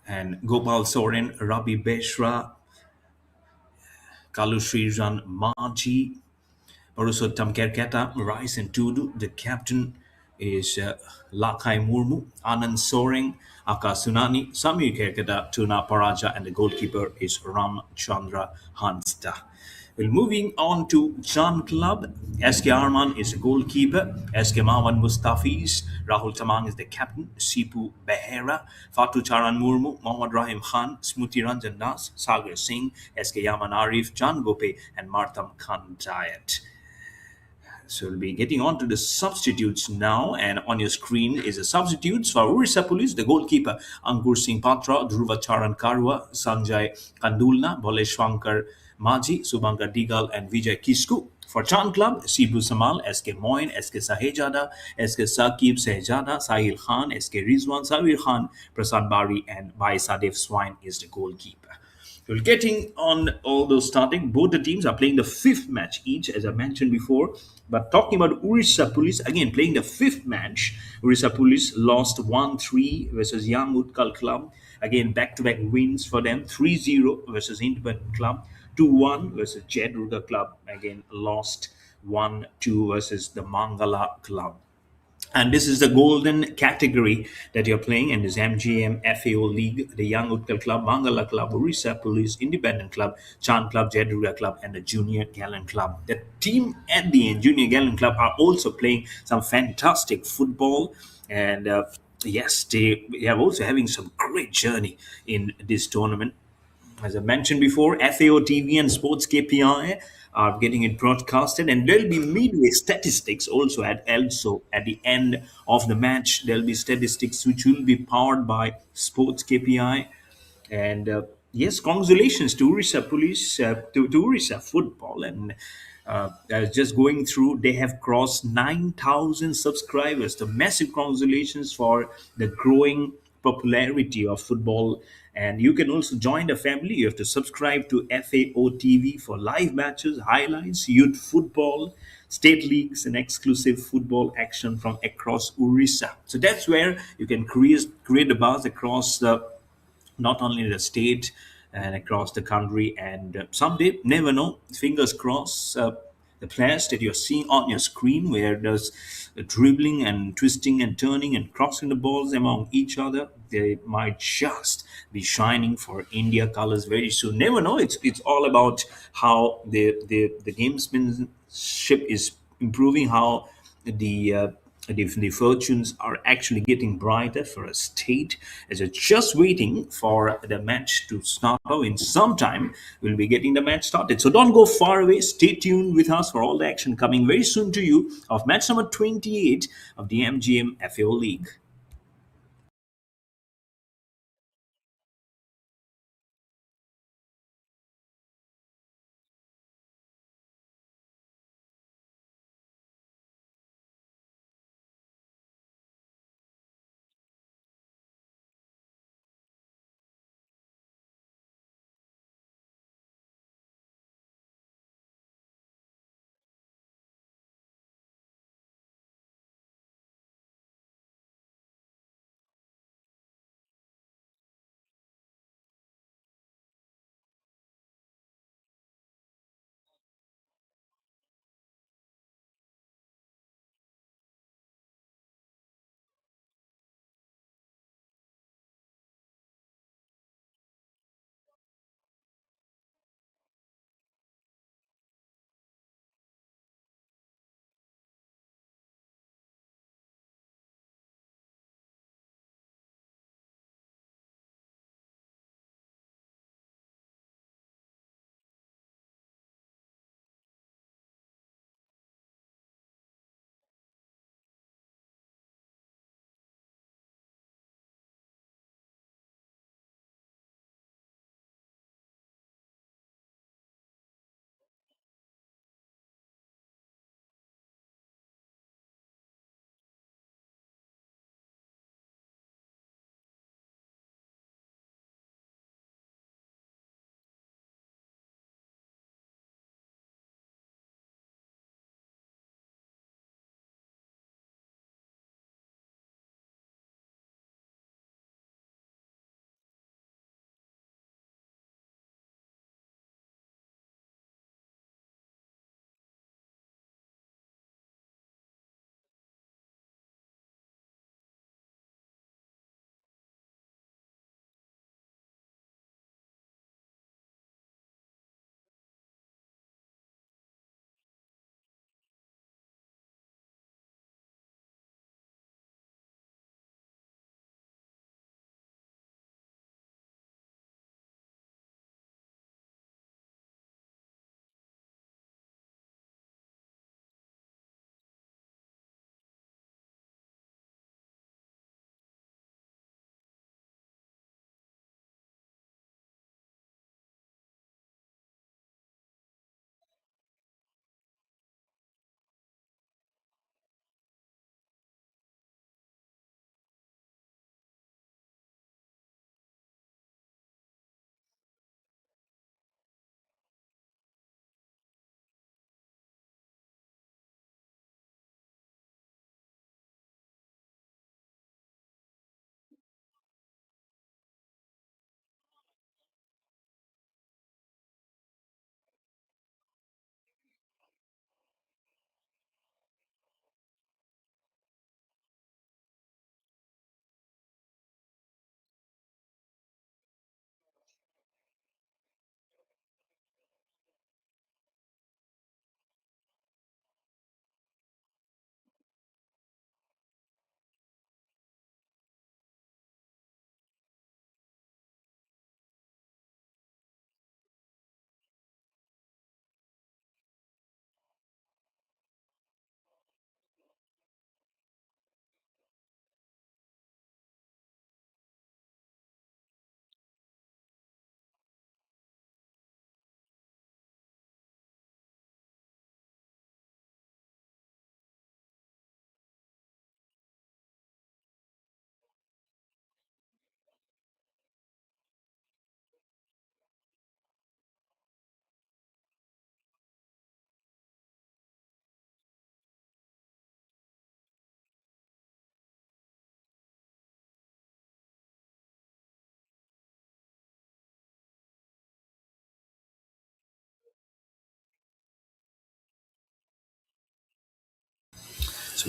and Gopal Soren, Rabi Beshra, Kalusrijan Maji, Parusottam Kerketa, Rice and Tudu. The captain is Lakai Murmu, Anand Soring, Akasunani, Samir Kerketa, Tuna Paraja, and the goalkeeper is Ram Chandra Hansta. Well, moving on to Chand Club, SK Arman is the goalkeeper, SK Mawan Mustafiz, Rahul Tamang is the captain, Sipu Behera, Fatu Charan Murmu, Mohammad Rahim Khan, Smriti Ranjan Das, Sagar Singh, SK Yaman Arif, Jan Gope, and Martam Khan Jayat. So we'll be getting on to the substitutes now, and on your screen is the substitutes for Odisha Police, the goalkeeper Ankur Singh Patra, Dhruva Charan Karwa, Sanjay Kandulna, Boleshwankar Maji, Subankar Digal, and Vijay Kisku. For Chand Club, Sibu Samal, SK Moin, SK Sahejada, SK Sakib Sehjada, Sahil Khan, SK Rizwan, Sawir Khan, Prasad Bari, and Bhai Sadef Swine is the goalkeeper. Well, getting on all those starting, both the teams are playing the fifth match each, as I mentioned before. But talking about Odisha Police, again playing the fifth match, Odisha Police lost 1-3 versus Young Utkal Club. Again, back to back wins for them, 3-0 versus Independent Club, 2-1 versus Jai Durga Club. Again, lost 1-2 versus the Mangala Club. And this is the golden category that you're playing in this MGM-FAO League, the Young Utkal Club, Mangala Club, Orissa Police, Independent Club, Chand Club, Jedruga Club, and the Junior Gallant Club. The team at the end, Junior Gallant Club, are also playing some fantastic football. And yes, they are also having some great journey in this tournament. As I mentioned before, FAO TV and Sports KPI are getting it broadcasted, and there'll be midway statistics also at the end of the match. There'll be statistics which will be powered by Sports KPI. And yes, congratulations to Orissa Police, to Orissa Football. And just going through, they have crossed 9,000 subscribers. So massive congratulations for the growing popularity of football. And you can also join the family. You have to subscribe to FAO TV for live matches, highlights, youth football, state leagues, and exclusive football action from across Orissa. So that's where you can create the buzz across the not only the state and across the country. And someday, never know, fingers crossed, the players that you're seeing on your screen, where there's dribbling and twisting and turning and crossing the balls among each other, they might just be shining for India colors very soon. Never know. It's all about how the gamesmanship is improving, how the the fortunes are actually getting brighter for a state, as it's just waiting for the match to start. Oh, in some time we'll be getting the match started, so don't go far away. Stay tuned with us for all the action coming very soon to you of match number 28 of the MGM FAO League.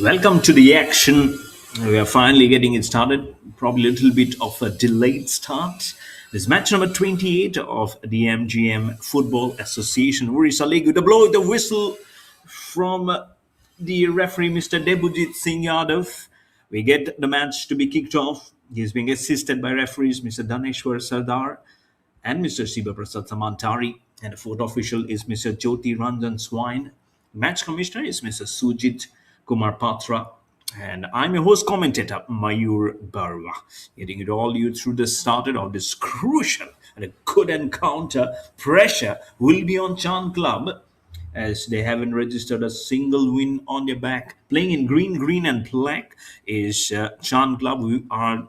Welcome to the action. We are finally getting it started. Probably a little bit of a delayed start. This match number 28 of the MGM Football Association. Odisha League with the blow, the whistle from the referee, Mr. Debujit Singh Yadav. We get the match to be kicked off. He is being assisted by referees Mr. Daneshwar Sardar and Mr. Siva Prasad Samantari. And the fourth official is Mr. Jyoti Ranjan Swine. Match commissioner is Mr. Sujit Kumar Patra. And I'm your host commentator, Mayur Barwa. Getting it all you through the started of this crucial and a good encounter. Pressure will be on Chand Club as they haven't registered a single win on their back. Playing in green, and black is Chand Club, who are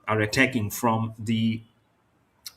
attacking from the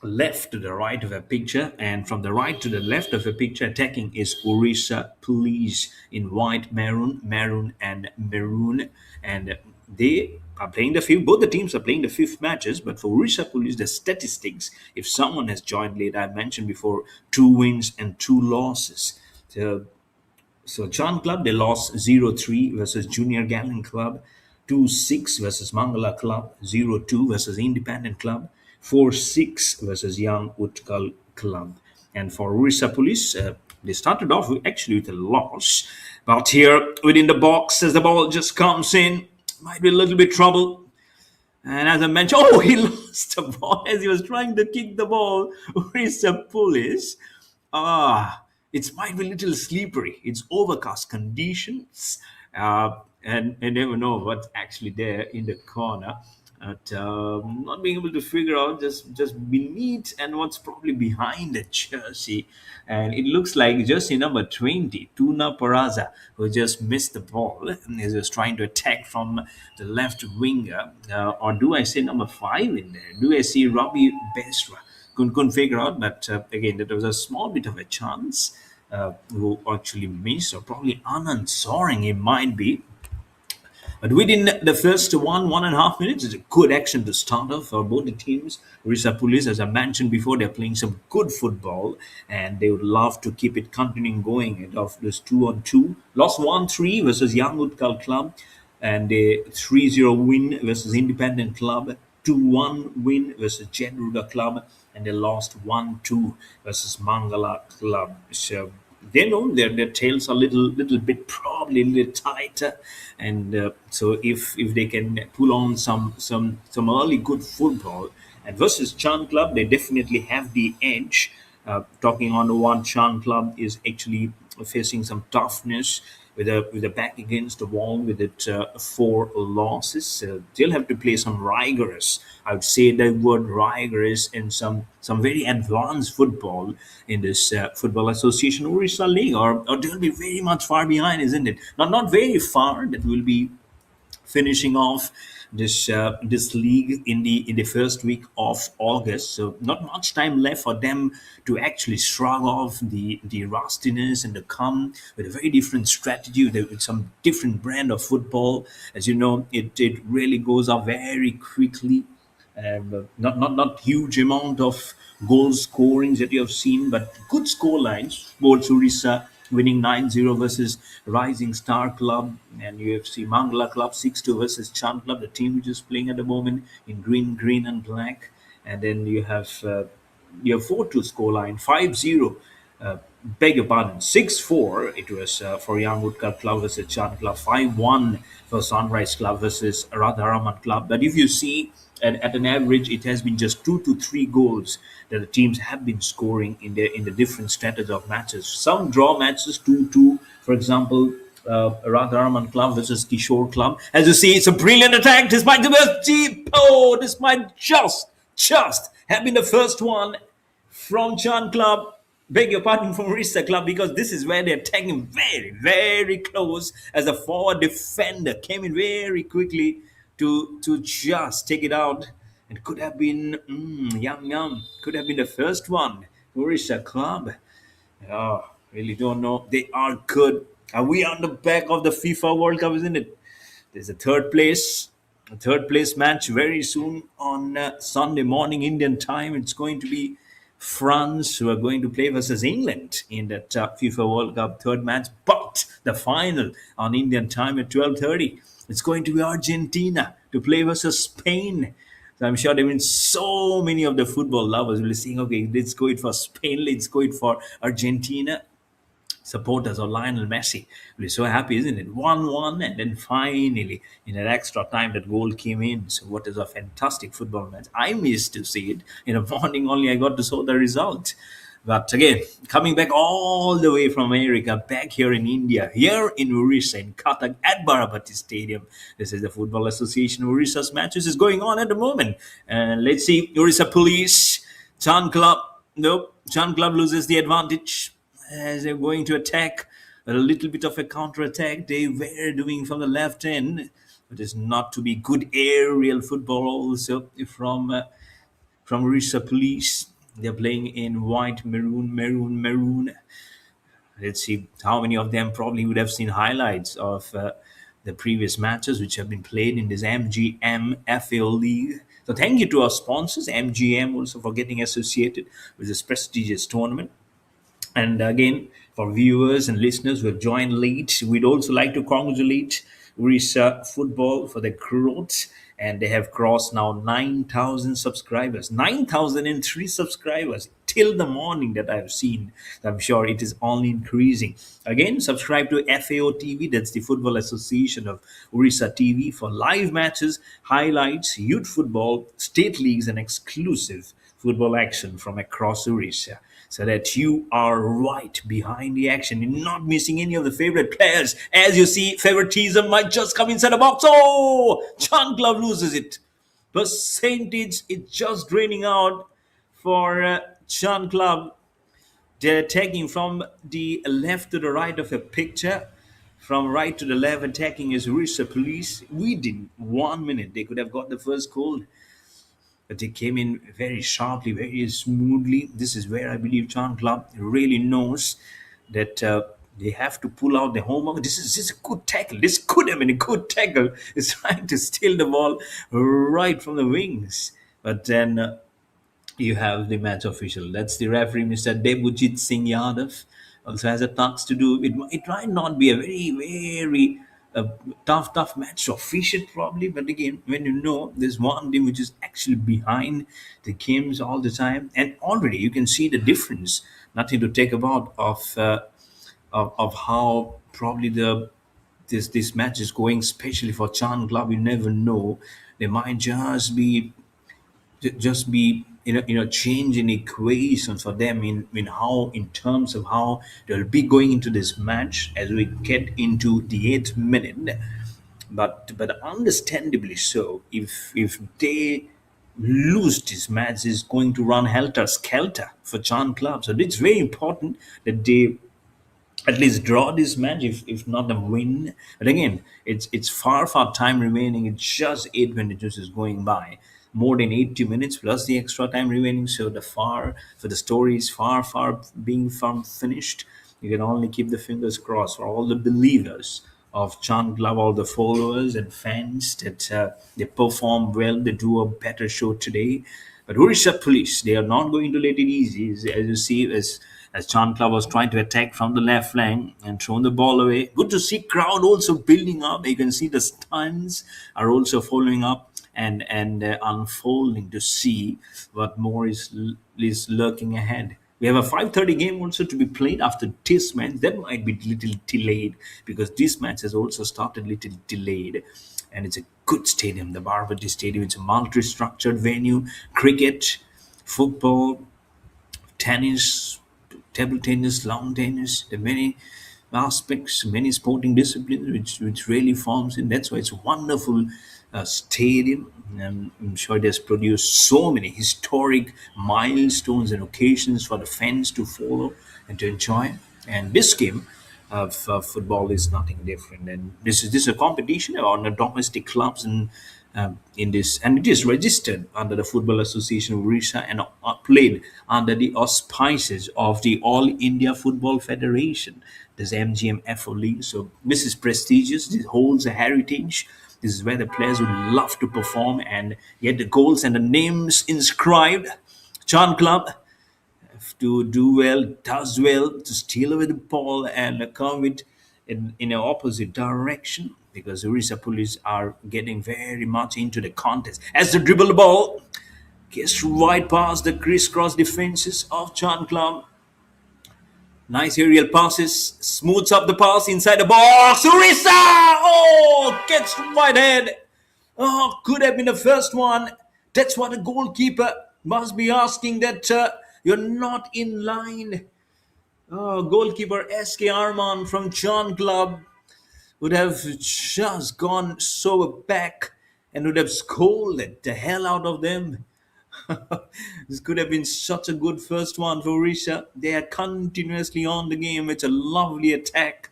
left to the right of a picture, and from the right to the left of a picture attacking is Odisha Police in white, maroon and maroon. And they are playing the fifth, both the teams are playing the fifth matches. But for Odisha Police, the statistics, if someone has joined late, I mentioned before, two wins and two losses. So Chand Club, they lost 0-3 versus Junior Gallant Club, 2-6 versus Mangala Club, 0-2 versus Independent Club, 4-6 versus Young Utkal Club. And for Orissa Police, they started off actually with a loss. But here within the box, as the ball just comes in, might be a little bit trouble. And as I mentioned, oh, he lost the ball as he was trying to kick the ball. Orissa Police. It might be a little slippery. It's overcast conditions, and I never know what's actually there in the corner. But not being able to figure out just beneath and what's probably behind the jersey, and it looks like jersey number 20, Tuna Paraza, who just missed the ball and is just trying to attack from the left winger, or do I say number 5 in there? Do I see Robbie Besra? Couldn't figure out, but again, that was a small bit of a chance who actually missed, or probably Anand Soaring it might be. But within the first 1.5 minutes, it's a good action to start off for both the teams. Orissa Police, as I mentioned before, they're playing some good football and they would love to keep it continuing going of this 2-on-2. Lost 1-3 versus Young Utkal Club and a 3-0 win versus Independent Club, 2-1 win versus Jedruda Club, and they lost 1-2 versus Mangala Club. So they know their tails are little bit probably a little tighter, and so if they can pull on some early good football and versus Chand Club, they definitely have the edge. Talking on the one, Chand Club is actually facing some toughness with a back against the wall with it 4 losses. They'll have to play some rigorous. I would say the word rigorous in some very advanced football in this football association Orissa League, or they'll be very much far behind, isn't it? Not very far. That will be finishing off this league in the first week of August. So not much time left for them to actually shrug off the rustiness and to come with a very different strategy with some different brand of football. As you know, it really goes up very quickly. Not huge amount of goal scorings that you have seen, but good score lines. Sports Orissa winning 9-0 versus Rising Star Club, and UFC Mangala Club 6-2 versus Chand Club, the team which is playing at the moment in green and black. And then you have 4-2 scoreline, 5-0. Beg your pardon, 6-4 it was for Young Utkal Club versus Chand Club, 5-1 for Sunrise Club versus Radharaman Club. But if you see at an average, it has been just 2 to 3 goals that the teams have been scoring in the different status of matches. Some draw matches 2-2, for example. Radharaman Club versus Kishore Club. As you see, it's a brilliant attack. This might this might just have been the first one from Chand Club. Beg your pardon, from Orissa Club, because this is where they're taking very, very close as a forward defender came in very quickly to just take it out. It could have been yum. Could have been the first one. Orissa Club. Oh, really don't know. They are good. Are we on the back of the FIFA World Cup, isn't it? There's a third place match very soon on Sunday morning Indian time. It's going to be France who are going to play versus England in that FIFA World Cup third match. But the final on Indian time at 12:30. It's going to be Argentina to play versus Spain. So I'm sure there been so many of the football lovers will be saying, okay, let's go it for Spain, let's go it for Argentina. Supporters of Lionel Messi will be so happy, isn't it? 1-1, and then finally, in an extra time, that goal came in. So, what is a fantastic football match. I missed to see it. In the morning only, I got to saw the result. But again, coming back all the way from America, back here in India, here in Odisha, in Cuttack, at Barabati Stadium. This is the Football Association of Odisha's matches is going on at the moment. And let's see, Odisha Police, Chand Club. Nope, Chand Club loses the advantage as they're going to attack. A little bit of a counter attack they were doing from the left end. It is not to be good aerial football also from Odisha Police. They're playing in white, maroon, maroon, maroon. Let's see how many of them probably would have seen highlights of the previous matches which have been played in this MGM-FAO league. So thank you to our sponsors, MGM, also for getting associated with this prestigious tournament. And again, for viewers and listeners who have joined late, we'd also like to congratulate Orissa Football for the growth. And they have crossed now 9,000 subscribers, 9,003 subscribers till the morning that I've seen. I'm sure it is only increasing. Again, subscribe to FAO TV, that's the Football Association of Orissa TV, for live matches, highlights, youth football, state leagues, and exclusive football action from across Orissa, so that you are right behind the action. You're not missing any of the favorite players. As you see, favoritism might just come inside the box. Oh, Chand Club loses it. Percentage is just draining out for Chand Club. They're attacking from the left to the right of a picture. From right to the left, attacking is Odisha Police. Within 1 minute, they could have got the first goal, but they came in very sharply, very smoothly. This is where I believe Chan Club really knows that they have to pull out the homework. This is a good tackle. This could have been a good tackle. It's trying to steal the ball right from the wings. But then you have the match official. That's the referee, Mr. Debujit Singh Yadav. Also has a task to do. It might not be a very, very tough match to officiate probably. But again, when you know there's one team which is actually behind the games all the time, and already you can see the difference. Nothing to take about of how probably this match is going, especially for Chan Club. You never know. They might just be change in equations for them in how, in terms of how they'll be going into this match as we get into the 8th minute. But understandably so, if they lose this match, is going to run helter skelter for Chan Club. So it's very important that they at least draw this match, if not a win. But again, it's far time remaining. It's just 8 minutes is going by, more than 80 minutes plus the extra time remaining. So the story is far being from finished. You can only keep the fingers crossed for all the believers of Chan Club, all the followers and fans, that they perform well, they do a better show today. But Odisha Police, they are not going to let it easy. As you see, as Chan Club was trying to attack from the left flank and thrown the ball away. Good to see crowd also building up. You can see the stands are also following up and unfolding to see what more is lurking ahead. We have a 5:30 game also to be played after this match. That might be little delayed because this match has also started little delayed. And it's a good stadium, the Barabati Stadium. It's a multi-structured venue, cricket, football, tennis, table tennis, lawn tennis. There are many aspects, many sporting disciplines which really forms in. That's why it's a wonderful stadium. And I'm sure it has produced so many historic milestones and occasions for the fans to follow and to enjoy. And this game of football is nothing different. And this is a competition on the domestic clubs in this, and it is registered under the Football Association of Odisha and played under the auspices of the All India Football Federation, this MGM-FAO league. So this is prestigious. This holds a heritage. This is where the players would love to perform and get the goals and the names inscribed. Chan Club have to do well, does well to steal away the ball and come with in an opposite direction because Odisha Police are getting very much into the contest. As the dribble ball gets right past the crisscross defenses of Chan Club, nice aerial passes, smooths up the pass inside the box. Orissa! Oh, gets right head. Oh, could have been the first one. That's what a goalkeeper must be asking. That you're not in line. Oh, goalkeeper SK Arman from John Club would have just gone so back and would have scolded the hell out of them. This could have been such a good first one for Risha. They are continuously on the game. It's a lovely attack.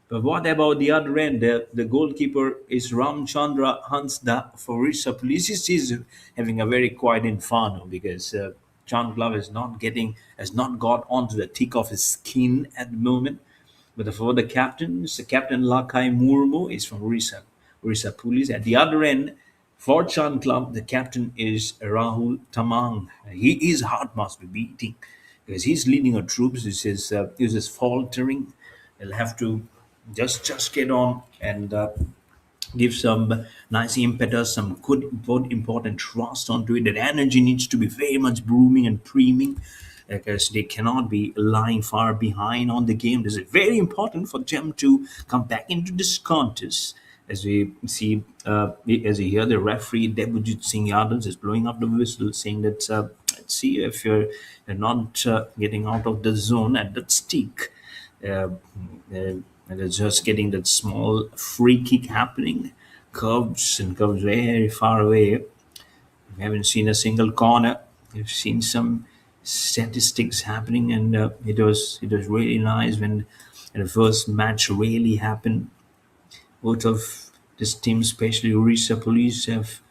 But what about the other end? The goalkeeper is Ramchandra Hansda for Risha Police. He's having a very quiet inferno because John Glove has not got onto the thick of his skin at the moment. But for the captains, the captain Lakai Murmu is from Orissa Police. At the other end, for Chan Club, the captain is Rahul Tamang. His heart must be beating because he's leading our troops. This is faltering. He'll have to just get on and give some nice impetus, some good important thrust onto it. That energy needs to be very much booming and preeming because they cannot be lying far behind on the game. This is very important for them to come back into this contest. As we see, as we hear the referee Debujit Singh Yadav is blowing up the whistle, saying that let's see if you're not getting out of the zone at that stick. Uh, and it's just getting that small free kick happening, curves and curves very far away. We haven't seen a single corner. We've seen some statistics happening, and it was really nice when the first match really happened. Both of this team, especially Odisha Police, have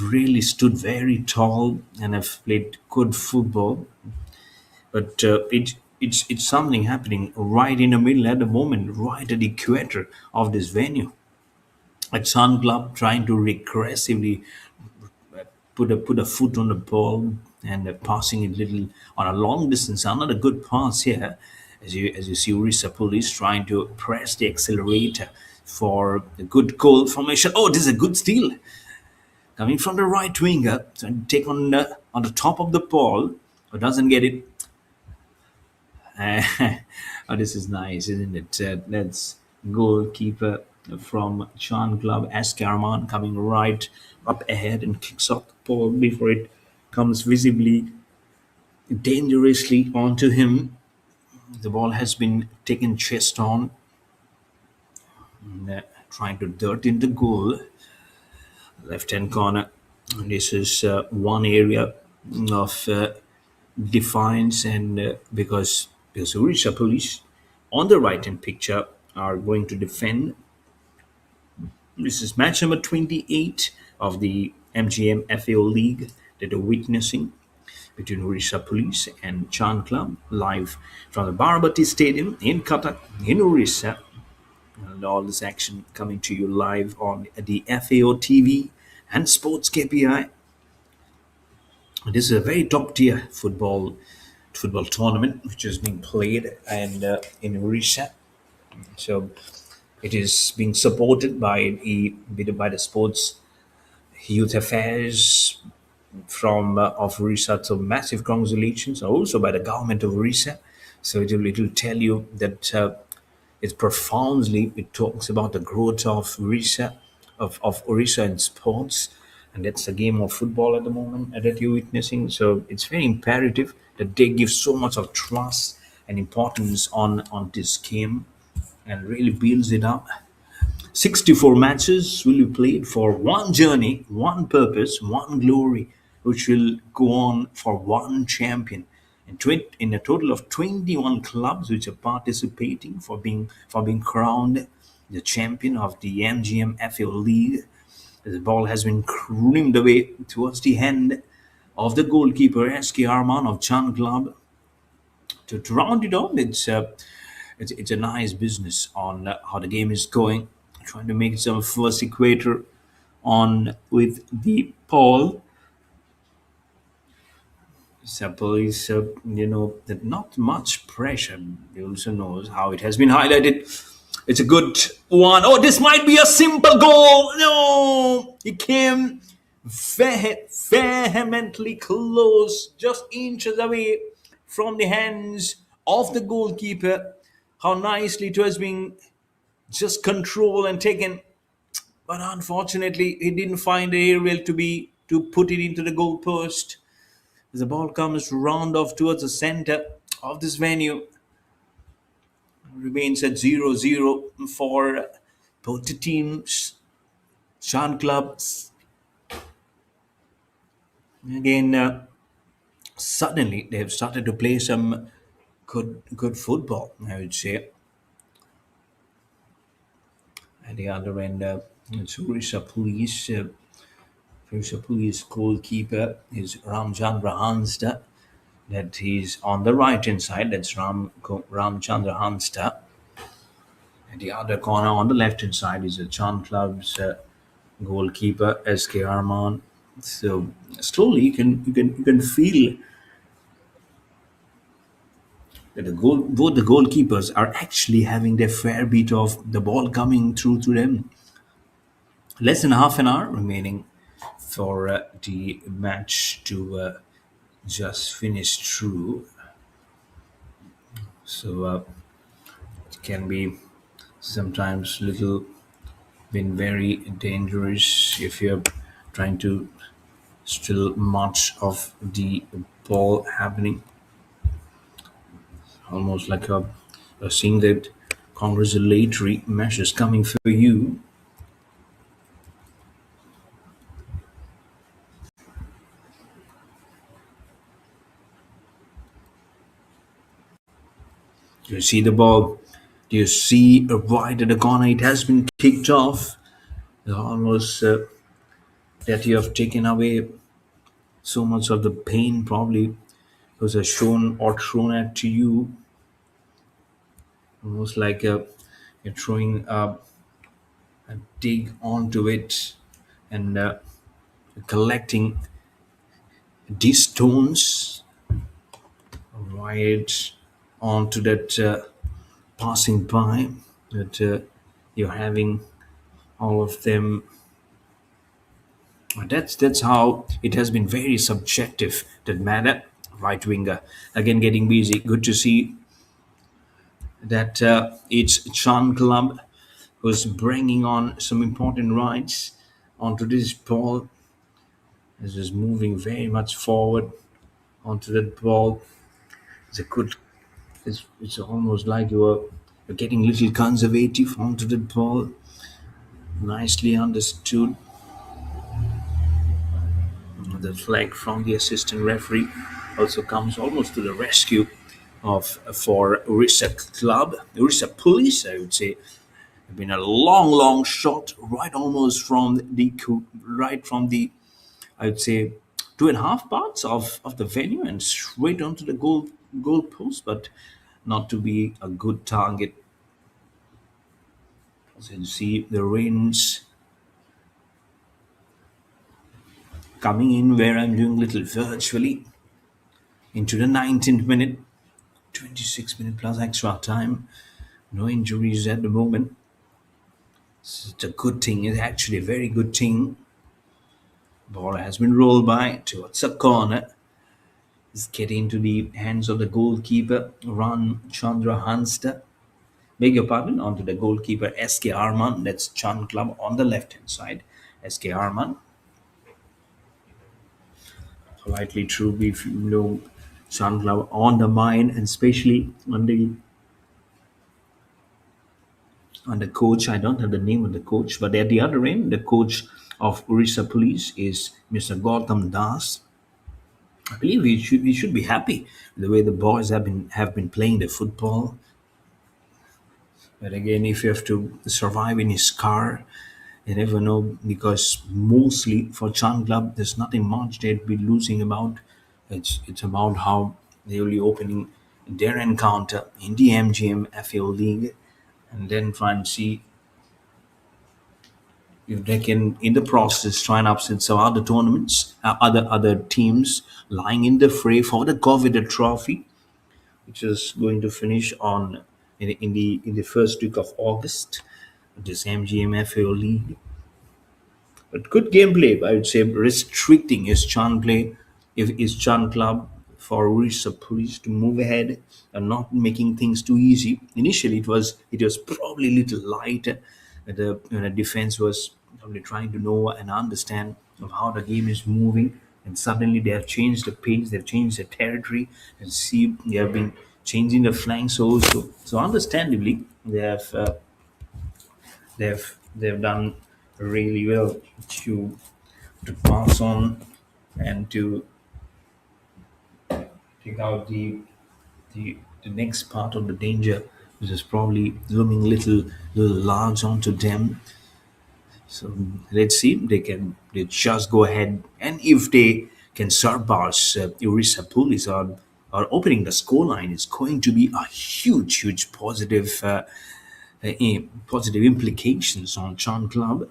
really stood very tall and have played good football. But it's something happening right in the middle at the moment, right at the equator of this venue. A Sun Club trying to regressively put a foot on the ball and passing it little on a long distance. Another good pass here, as you see Orissa Police trying to press the accelerator for a good goal formation. Oh, this is a good steal coming from the right winger to take on the top of the ball, but doesn't get it. Oh, this is nice, isn't it? That's goalkeeper from Chan Club, Askarman, coming right up ahead and kicks off the ball before it comes visibly, dangerously onto him. The ball has been taken chest on, and, trying to dirt in the goal, left hand corner. This is one area of defiance, and because Odisha Police on the right hand picture are going to defend. This is match number 28 of the MGM-FAO League that are witnessing between Odisha Police and Chand Club live from the Barabati Stadium in Cuttack in Odisha. And all this action coming to you live on the FAO TV and Sports KPI. This is a very top tier football tournament which is being played and in Odisha. So it is being supported by the sports youth affairs from of Orissa. So massive congratulations, also by the government of Orissa. So it will tell you that it's profoundly, it talks about the growth of Orissa, of Orissa in sports, and that's the game of football at the moment that you're witnessing. So it's very imperative that they give so much of trust and importance on this game and really builds it up. 64 matches will be played for one journey, one purpose, one glory, which will go on for one champion. In a total of 21 clubs which are participating for being crowned the champion of the MGM-FAO League. The ball has been creamed away towards the hand of the goalkeeper SK Arman of Chan Club. To round it off, it's a nice business on how the game is going. Trying to make some first equator on with the ball. Suppose, that not much pressure. He also knows how it has been highlighted. It's a good one. Oh, this might be a simple goal. No, he came vehemently close, just inches away from the hands of the goalkeeper. How nicely it was being just controlled and taken, but unfortunately, he didn't find the aerial to put it into the goal post. As the ball comes round off towards the center of this venue, remains at 0-0 for both the teams. Chand clubs again. Suddenly, they have started to play some good football, I would say. At the other end, it's Odisha Police goalkeeper is Ramchandra Hansta. That he's on the right hand side. That's Ramchandra Hansta. And the other corner on the left hand side is the Chand Club's goalkeeper SK Arman. So slowly you can feel that both the goalkeepers are actually having their fair bit of the ball coming through to them. Less than half an hour remaining for the match to just finish through. So it can be sometimes little been very dangerous if you're trying to still much of the ball happening, almost like a seeing that congratulatory measures coming for you. Do you see the ball? Do you see a wide at the corner? It has been kicked off. It's almost that you have taken away so much of the pain probably was shown or thrown at to you, almost like you're throwing a dig onto it and collecting these stones right onto that passing by that you're having all of them. That's how it has been very subjective. That matter, right winger again getting busy. Good to see that it's Chan Club who's bringing on some important rights onto this ball. This is moving very much forward onto that ball. It's a good. It's almost like you're getting a little conservative onto the ball. Nicely understood. The flag from the assistant referee also comes almost to the rescue of for Orissa Club, Orissa Police, I would say. Been a long shot, right almost from right from the, I would say, two and a half parts of the venue and straight onto the goal post, but not to be a good target. As you can see, the rains coming in where I'm doing little virtually into the 19th minute, 26-minute plus extra time. No injuries at the moment. It's a good thing. It's actually a very good thing. Ball has been rolled by towards a corner. It's getting into the hands of the goalkeeper, Ran Chandra Hansta. Beg your pardon, onto the goalkeeper, SK Arman. That's Chand Club on the left hand side. SK Arman. Politely true, if you know Chand Club on the mind, and especially on the coach. I don't have the name of the coach, but at the other end, the coach of Odisha Police is Mr. Gautam Das. I believe we should be happy with the way the boys have been playing the football. But again, if you have to survive in his car, you never know, because mostly for Chan Club, there's nothing much they'd be losing about. It's about how they will be opening their encounter in the MGM-FAO league, and then try and see if they can, in the process, try and upset some other tournaments, other teams lying in the fray for the coveted trophy, which is going to finish on in the first week of August, this MGM-FAO League. But good gameplay, I would say, restricting his Chan play, if his Chan club for Odisha Police to move ahead and not making things too easy. Initially, it was probably a little light. The defense was probably trying to know and understand of how the game is moving, and suddenly they have changed the pace, they've changed the territory, and see they have been changing the flanks also. So understandably, they've done really well to pass on and to take out the next part of the danger, which is probably looming little large onto them. So let's see if they just go ahead, and if they can surpass Odisha Police or opening the scoreline, is going to be a huge positive positive implications on Chan Club,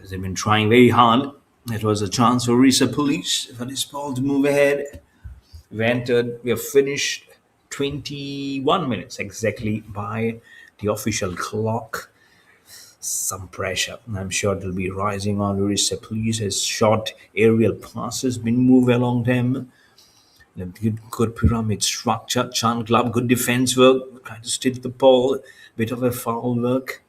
as they've been trying very hard. It was a chance for Odisha Police for this ball to move ahead. We have finished 21 minutes exactly by the official clock. Some pressure, I'm sure, it'll be rising on Odisha Police as short aerial passes been moved along them. Good pyramid structure. Chan Club, good defense work, trying to steal the ball, bit of a foul work.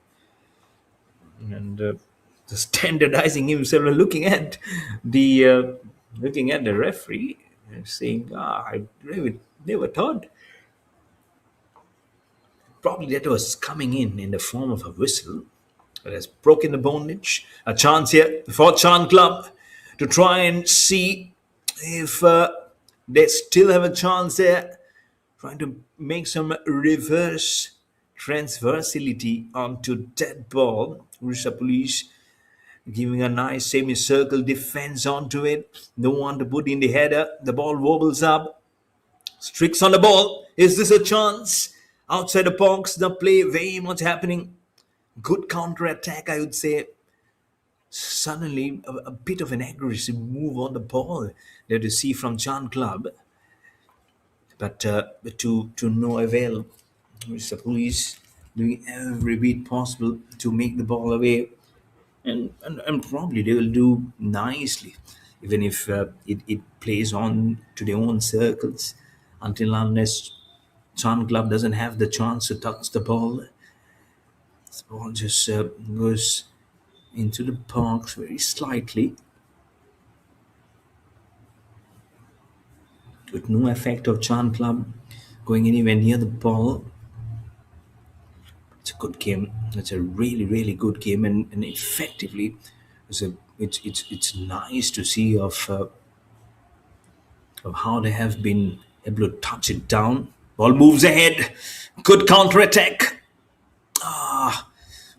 And the standardizing himself, looking at the referee and saying, I never thought probably that was coming in the form of a whistle that has broken the bondage. A chance here for Chan Club to try and see if they still have a chance there, trying to make some reverse transversality onto that ball. Odisha Police giving a nice semicircle defense onto it. No one to put in the header. The ball wobbles up. Strix on the ball. Is this a chance? Outside the box, the play very much happening. Good counter attack, I would say. Suddenly, a bit of an aggressive move on the ball that you see from Chan Club, but to no avail. It's the police doing every bit possible to make the ball away, and probably they will do nicely, even if it plays on to their own circles, until unless Chan Club doesn't have the chance to touch the ball. The ball just goes into the box very slightly, with no effect of Chan Club going anywhere near the ball. It's a good game. It's a really good game, and effectively, it's nice to see of how they have been able to touch it down. Ball moves ahead. Good counter attack.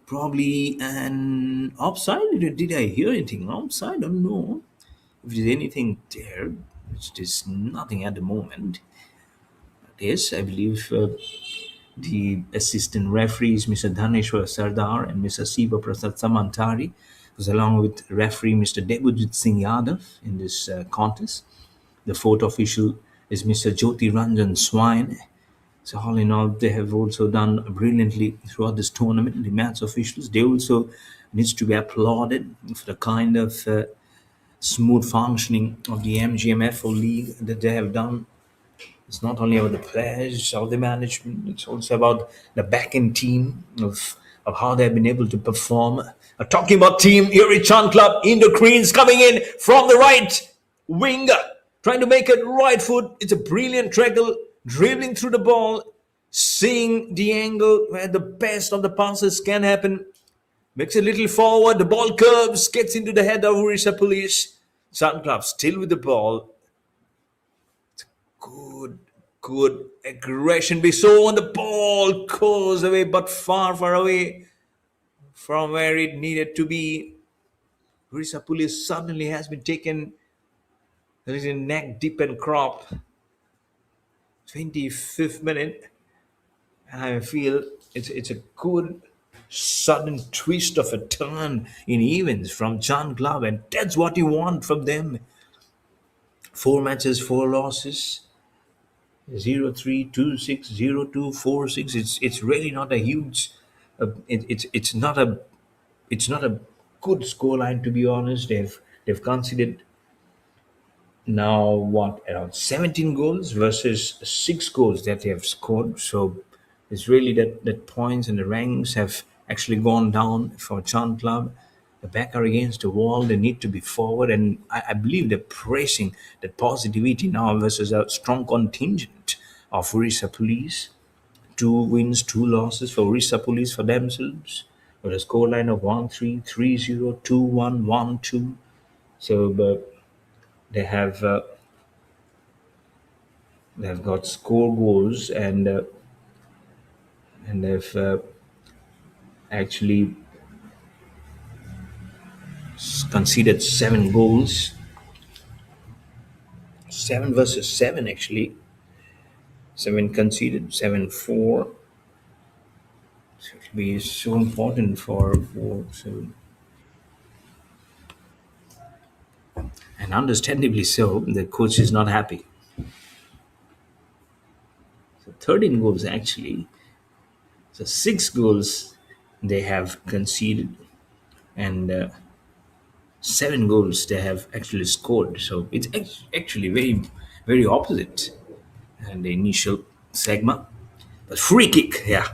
Probably an offside. Did I hear anything offside? I don't know if there's anything there. There's nothing at the moment. Yes, I believe the assistant referees, Mr. Dhaneshwar Sardar and Mr. Siva Prasad Samantari, was along with referee Mr. Debujit Singh Yadav in this contest. The fourth official is Mr. Jyoti Ranjan Swine. So all in all, they have also done brilliantly throughout this tournament. The match officials, they also needs to be applauded for the kind of smooth functioning of the MGM-FAO league that they have done. It's not only about the players or the management, it's also about the back end team of how they've been able to perform. Talking about team, Yuri Chan Club in the greens, coming in from the right wing, trying to make it right foot. It's a brilliant tackle, dribbling through the ball, seeing the angle where the best of the passes can happen. Makes a little forward, the ball curves, gets into the head of Odisha Police. Chan Club still with the ball. Good aggression. We saw on the ball goes away, but far away from where it needed to be. Odisha Police suddenly has been taken. There is a neck deep and crop. 25th minute, and I feel it's a good sudden twist of a turn in events from Chan Club, and that's what you want from them. Four matches, four losses, 0-3, 2-6, 0-2, 4-6. It's really not a huge. It's not a good scoreline, to be honest. They've conceded now what, around 17 goals versus 6 goals that they have scored. So it's really that points and the ranks have actually gone down for Chan Club. The back are against the wall. They need to be forward, and I believe they're pressing that positivity now versus a strong contingent of Odisha Police. 2 wins, 2 losses for Odisha Police for themselves, with a scoreline of 1-3, 3-0, 2-1, 1-2. So, but they have they've got score goals, and they've actually conceded 7 goals, 7 versus 7 actually. 7 conceded, 7-4. So it'll be so important for so, and understandably so. The coach is not happy. So 13 goals actually. So 6 goals they have conceded, and 7 goals they have actually scored. So it's actually very opposite and the initial segment. But free kick, yeah,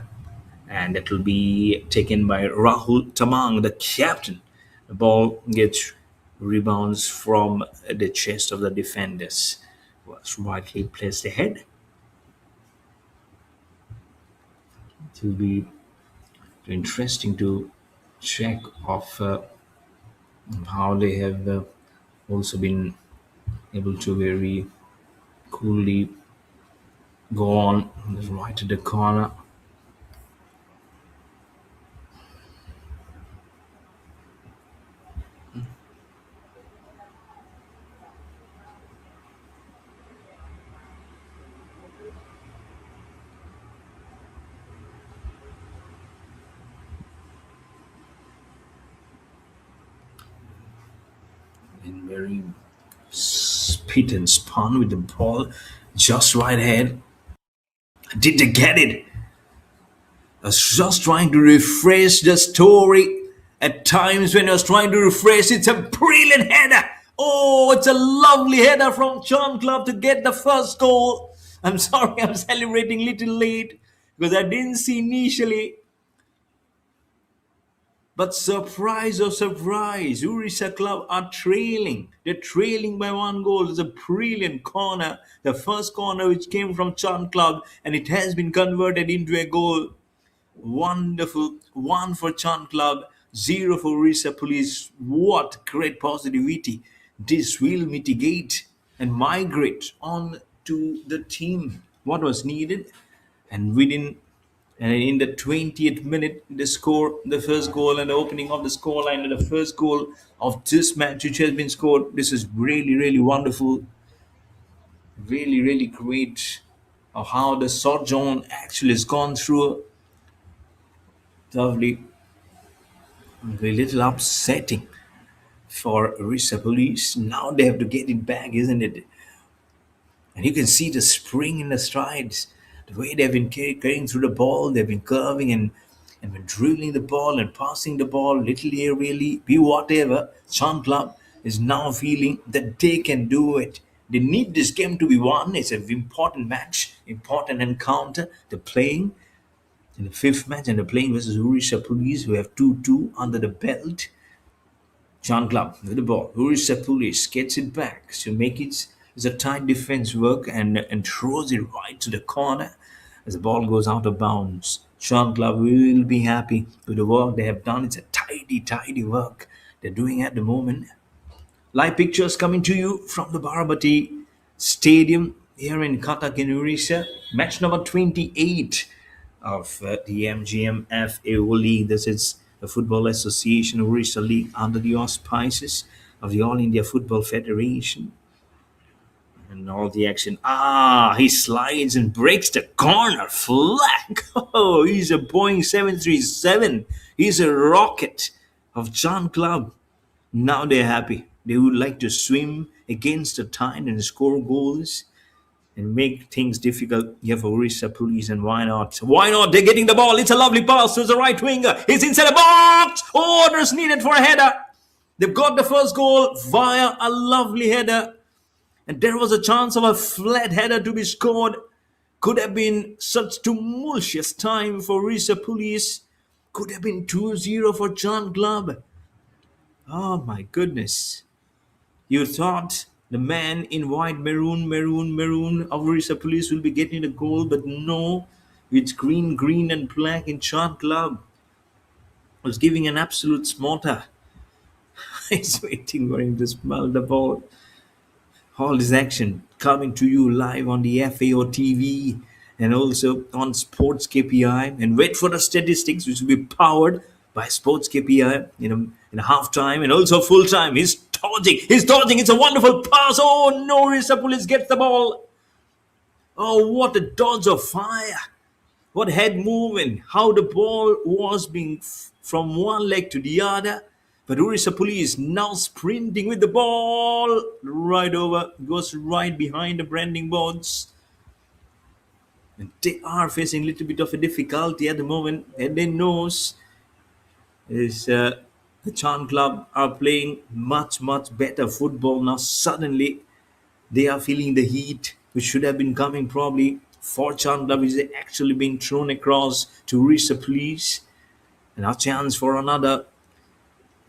and that will be taken by Rahul Tamang, the captain. The ball gets rebounds from the chest of the defenders. Was rightly placed ahead. It will be interesting to check of how they have also been able to very coolly go on right to the corner. And very spit and spun with the ball just right ahead. Did they get it? I was just trying to refresh the story. At times when I was trying to refresh, it's a brilliant header. Oh, it's a lovely header from John Club to get the first goal. I'm sorry, I'm celebrating a little late because I didn't see initially. But surprise or surprise, Odisha Club are trailing. They're trailing by 1 goal. It's a brilliant corner. The first corner which came from Chand Club, and it has been converted into a goal. Wonderful. 1 for Chand Club, 0 for Odisha Police. What great positivity. This will mitigate and migrate on to the team. What was needed, and within and in the 20th minute, the first goal, and the opening of the scoreline, and the first goal of this match, which has been scored. This is really wonderful, really great. Of how the sojourn actually has gone through. Lovely, a little upsetting for Orissa Police. Now they have to get it back, isn't it? And you can see the spring in the strides, the way they've been carrying through the ball, they've been curving and been dribbling the ball and passing the ball, little aerially, be whatever. Chan Club is now feeling that they can do it. They need this game to be won. It's an important match, important encounter. They're playing in the fifth match, and they're playing versus Odisha Police, who have 2-2 under the belt. John Club with the ball. Odisha Police gets it back to make it as a tight defense work, and throws it right to the corner as the ball goes out of bounds. John Club will be happy with the work they have done. It's a tidy work they're doing at the moment. Live pictures coming to you from the Barabati Stadium here in Cuttack in Odisha. Match number 28 of the MGM-FAO League. This is the Football Association Odisha League under the auspices of the All India Football Federation. and all the action. He slides and breaks the corner flag. Oh, he's a Boeing 737. He's a rocket of John Club. Now they're happy. They would like to swim against the tide and score goals and make things difficult here for Odisha Police. And why not? Why not? They're getting the ball. It's a lovely pass to the right winger. He's inside the box. Orders needed for a header. They've got the first goal via a lovely header. And there was a chance of a flat header to be scored. Could have been such tumultuous time for Odisha Police. Could have been 2-0 for Chand Club. Oh my goodness. You thought the man in white, maroon of Odisha Police will be getting the goal, but no. It's green, and black in Chand Club. Was giving an absolute smarter. He's waiting for him to smell the ball. All this action coming to you live on the FAO TV and also on Sports KPI. And wait for the statistics, which will be powered by Sports KPI in a half time and also full time. He's dodging. It's a wonderful pass. Oh no, Odisha Police gets the ball. Oh, what a dodge of fire. What head movement. How the ball was being from one leg to the other. But Odisha Police now sprinting with the ball right over, goes right behind the branding boards. And they are facing a little bit of a difficulty at the moment. And they knows is the Chand Club are playing much better football now. Suddenly, they are feeling the heat, which should have been coming probably for Chand Club, is actually being thrown across to Odisha Police. And a chance for another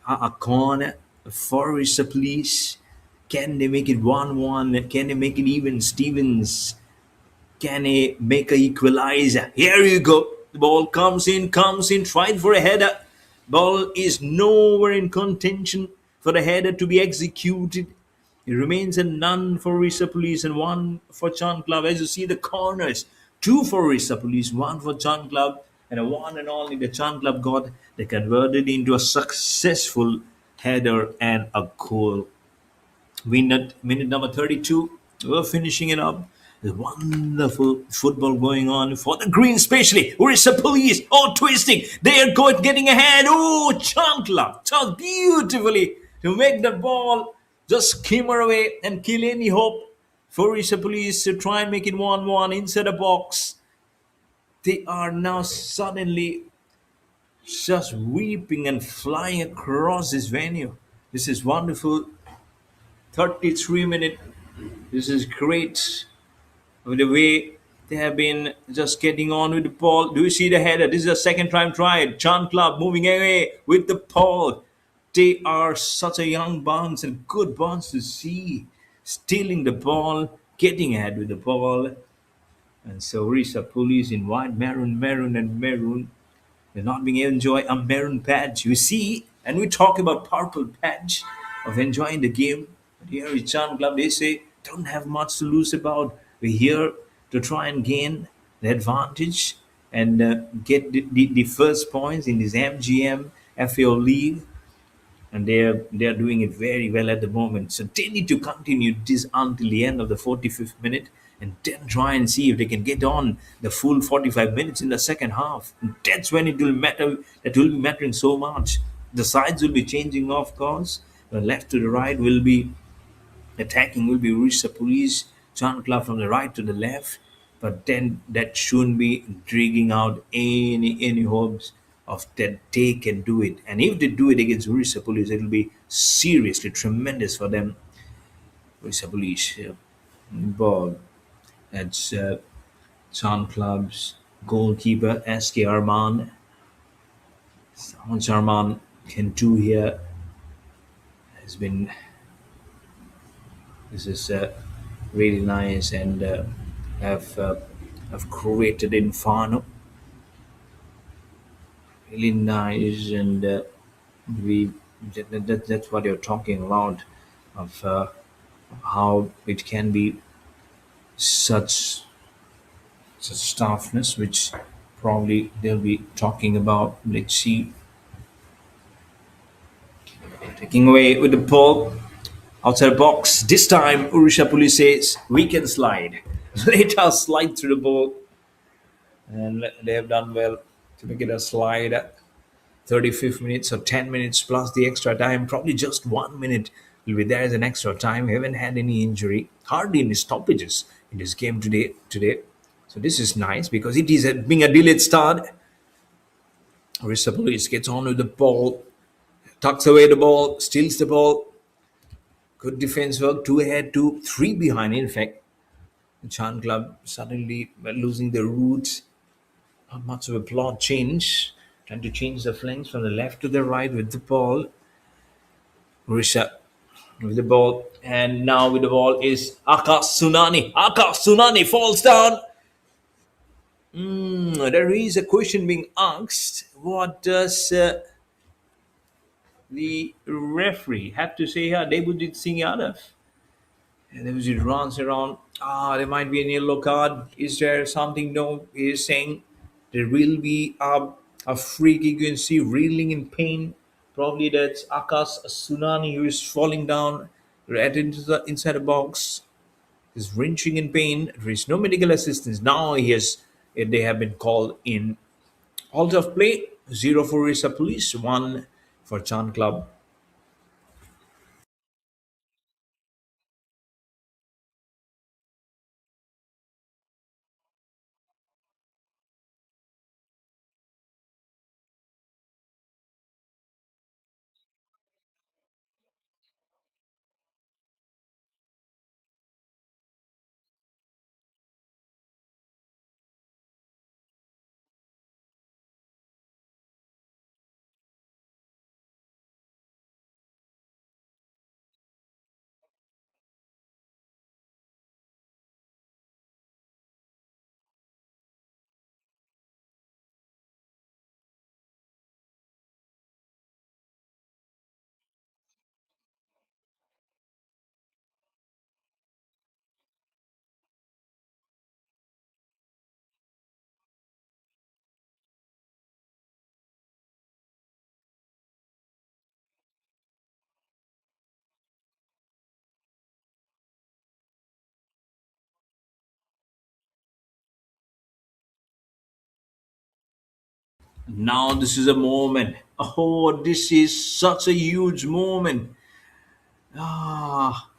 a corner for Odisha Police. Can they make it 1-1? Can they make it even Stevens? Can he make a equalizer? Here you go. The ball comes in, tried for a header. Ball is nowhere in contention for the header to be executed. It remains a none for Odisha Police and one for Chand Club. As you see the corners, two for Odisha Police, one for Chand Club, and a one and only the Chand Club got. They converted into a successful header and a goal. Minute number 32. We're finishing it up. There's wonderful football going on for the green, especially. Odisha Police, twisting. They are getting ahead. Oh, Chankla just beautifully to make the ball just skimmer away and kill any hope for Odisha Police to try and make it 1-1 inside the box. They are now suddenly just weeping and flying across this venue. This is wonderful. 33 minutes. This is great. With the way they have been just getting on with the ball. Do you see the header? This is a second time try. Chand Club moving away with the ball. They are such a young bunch and good bunch to see. Stealing the ball, getting ahead with the ball. And so Odisha Police in white, maroon. They're not being able to enjoy a maroon patch. You see, and we talk about purple patch of enjoying the game. But here is Chand Club. They say don't have much to lose about. We're here to try and gain the advantage and get the first points in this MGM-FAO league. And they're doing it very well at the moment. So they need to continue this until the end of the 45th minute and then try and see if they can get on the full 45 minutes in the second half. And that's when it will matter. That will be mattering so much. The sides will be changing, of course. The left to the right will be attacking, will be Odisha Police. Chand Club from the right to the left, but then that shouldn't be dragging out any hopes of that they can do it. And if they do it against Odisha Police, it will be seriously tremendous for them. Odisha Police, ball. That's Chand Club's goalkeeper SK Arman. How much Arman can do here has been. This is really nice and have created Inferno. Really nice and that's what you're talking about of how it can be such toughness, which probably they'll be talking about. Let's see. Taking away with the ball. Outside the box. This time, Odisha Police says we can slide. Let us slide through the ball, and they have done well to make it a slide. 35th minutes or 10 minutes plus the extra time, probably just 1 minute will be there as an extra time. We haven't had any injury, hardly any stoppages in this game today. So this is nice because it is being a delayed start. Orissa Police gets on with the ball, tucks away the ball, steals the ball. Good defense work, two ahead, two, three behind. In fact, the Chand Club suddenly losing their roots. Not much of a plot change. Trying to change the flanks from the left to the right with the ball. Risha with the ball. And now with the ball is Akash Sunani. Akash Sunani falls down. There is a question being asked. What does the referee have to say here? Debujit Singh Yadav. And Debujit runs around. There might be a yellow card. Is there something? No, he is saying there will be a free kick. You can see reeling in pain. Probably that's Akash Sunani who is falling down right into the inside the box. Is wrenching in pain. There is no medical assistance. Now they have been called in. Halt of play. 0 for Orissa Police. 1 for Chand Club. Now this is a moment. Oh, this is such a huge moment. Ah,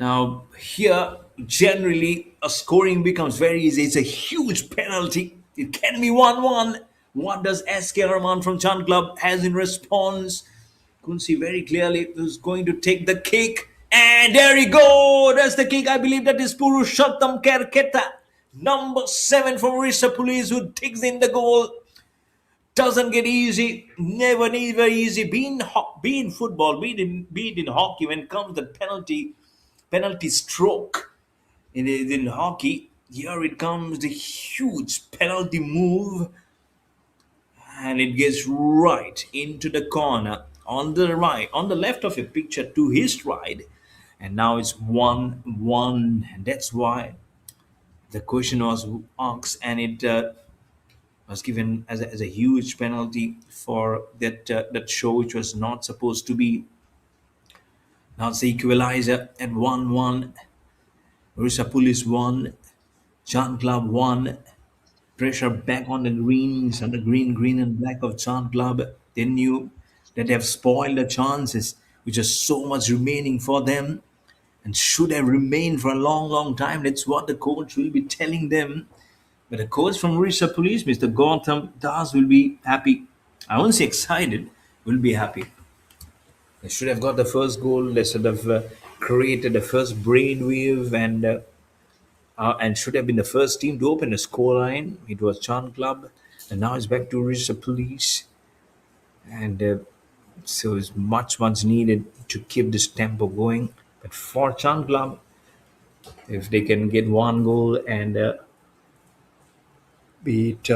now here generally a scoring becomes very easy. It's a huge penalty. It can be 1-1. What does SK Rahman from Chand Club has in response? Couldn't see very clearly who's going to take the kick. And there we go. That's the kick. I believe that is Purushottam Kerketa. Number 7 from Orissa Police who takes in the goal. Doesn't get easy, never easy. Be in football, be it in hockey. When it comes to penalty stroke in hockey, here it comes the huge penalty move, and it gets right into the corner on the right, on the left of a picture to his right, and now it's 1-1. And that's why the question was asked, and it was given as a huge penalty for that show, which was not supposed to be. Now it's the equalizer at 1-1. Orissa Police 1, Chand Club 1. Pressure back on the greens, on the green and black of Chand Club. They knew that they have spoiled the chances, which is so much remaining for them and should have remained for a long time. That's what the coach will be telling them. But the coach from Odisha Police, Mr. Gautam Das, will be happy. I won't say excited, will be happy. They should have got the first goal. They should have created the first brainwave and should have been the first team to open the scoreline. It was Chand Club, and now it's back to Odisha Police. And so it's much needed to keep this tempo going. But for Chand Club, if they can get one goal and beat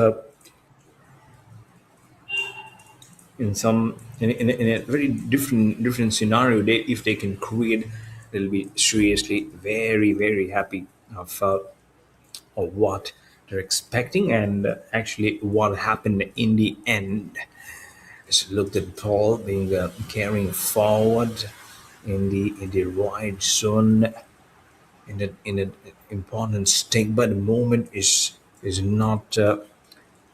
in a very different scenario, if they can create, they'll be seriously very happy of what they're expecting and actually what happened in the end. looked at ball being carrying forward in the right zone in an important stake, but the moment is not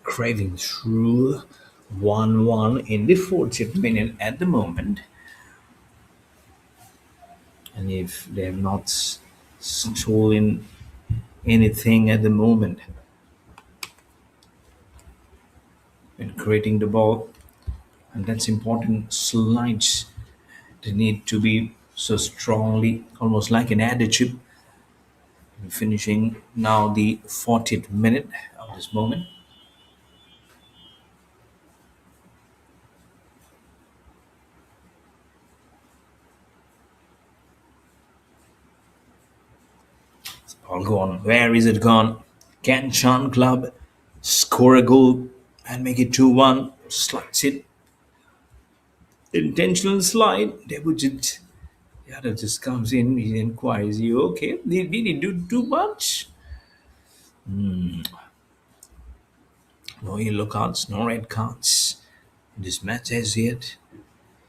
craving through 1-1 in the 40th minute at the moment. And if they have not stolen anything at the moment in creating the ball, and that's important. Slides they need to be so strongly, almost like an additive. Finishing now the 40th minute of this moment. All gone. Where is it gone? Can Chan Club score a goal and make it 2-1? Slides it. Intentional slide. Debujit. Yadav just comes in. He inquires, you okay? Did he do too much? No yellow cards, no red cards. This match as yet.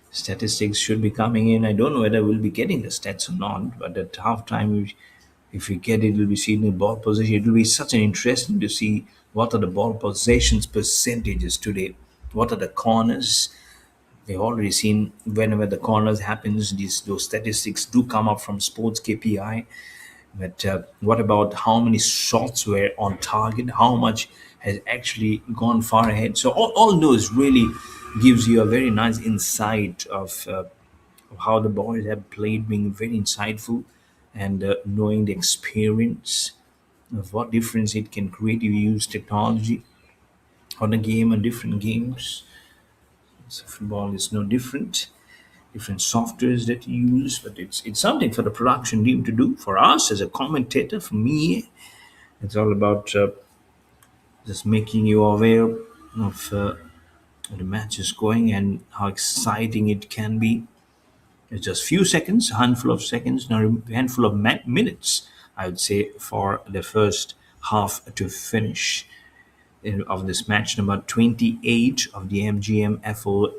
Statistics should be coming in. I don't know whether we'll be getting the stats or not, but at halftime, if we get it, we'll be seeing the ball possession. It will be such an interesting to see what are the ball possessions percentages today. What are the corners? We've already seen whenever the corners happens, those statistics do come up from Sports KPI. But what about how many shots were on target? How much has actually gone far ahead? So all those really gives you a very nice insight of how the boys have played, being very insightful and knowing the experience of what difference it can create. You use technology on a game and different games. So football is no different. Different softwares that you use, but it's something for the production team to do. For us as a commentator, for me, it's all about just making you aware of how the match is going and how exciting it can be. It's just few seconds, a handful of seconds, not a handful of minutes, I would say, for the first half to finish of this match number 28 of the MGM-FAO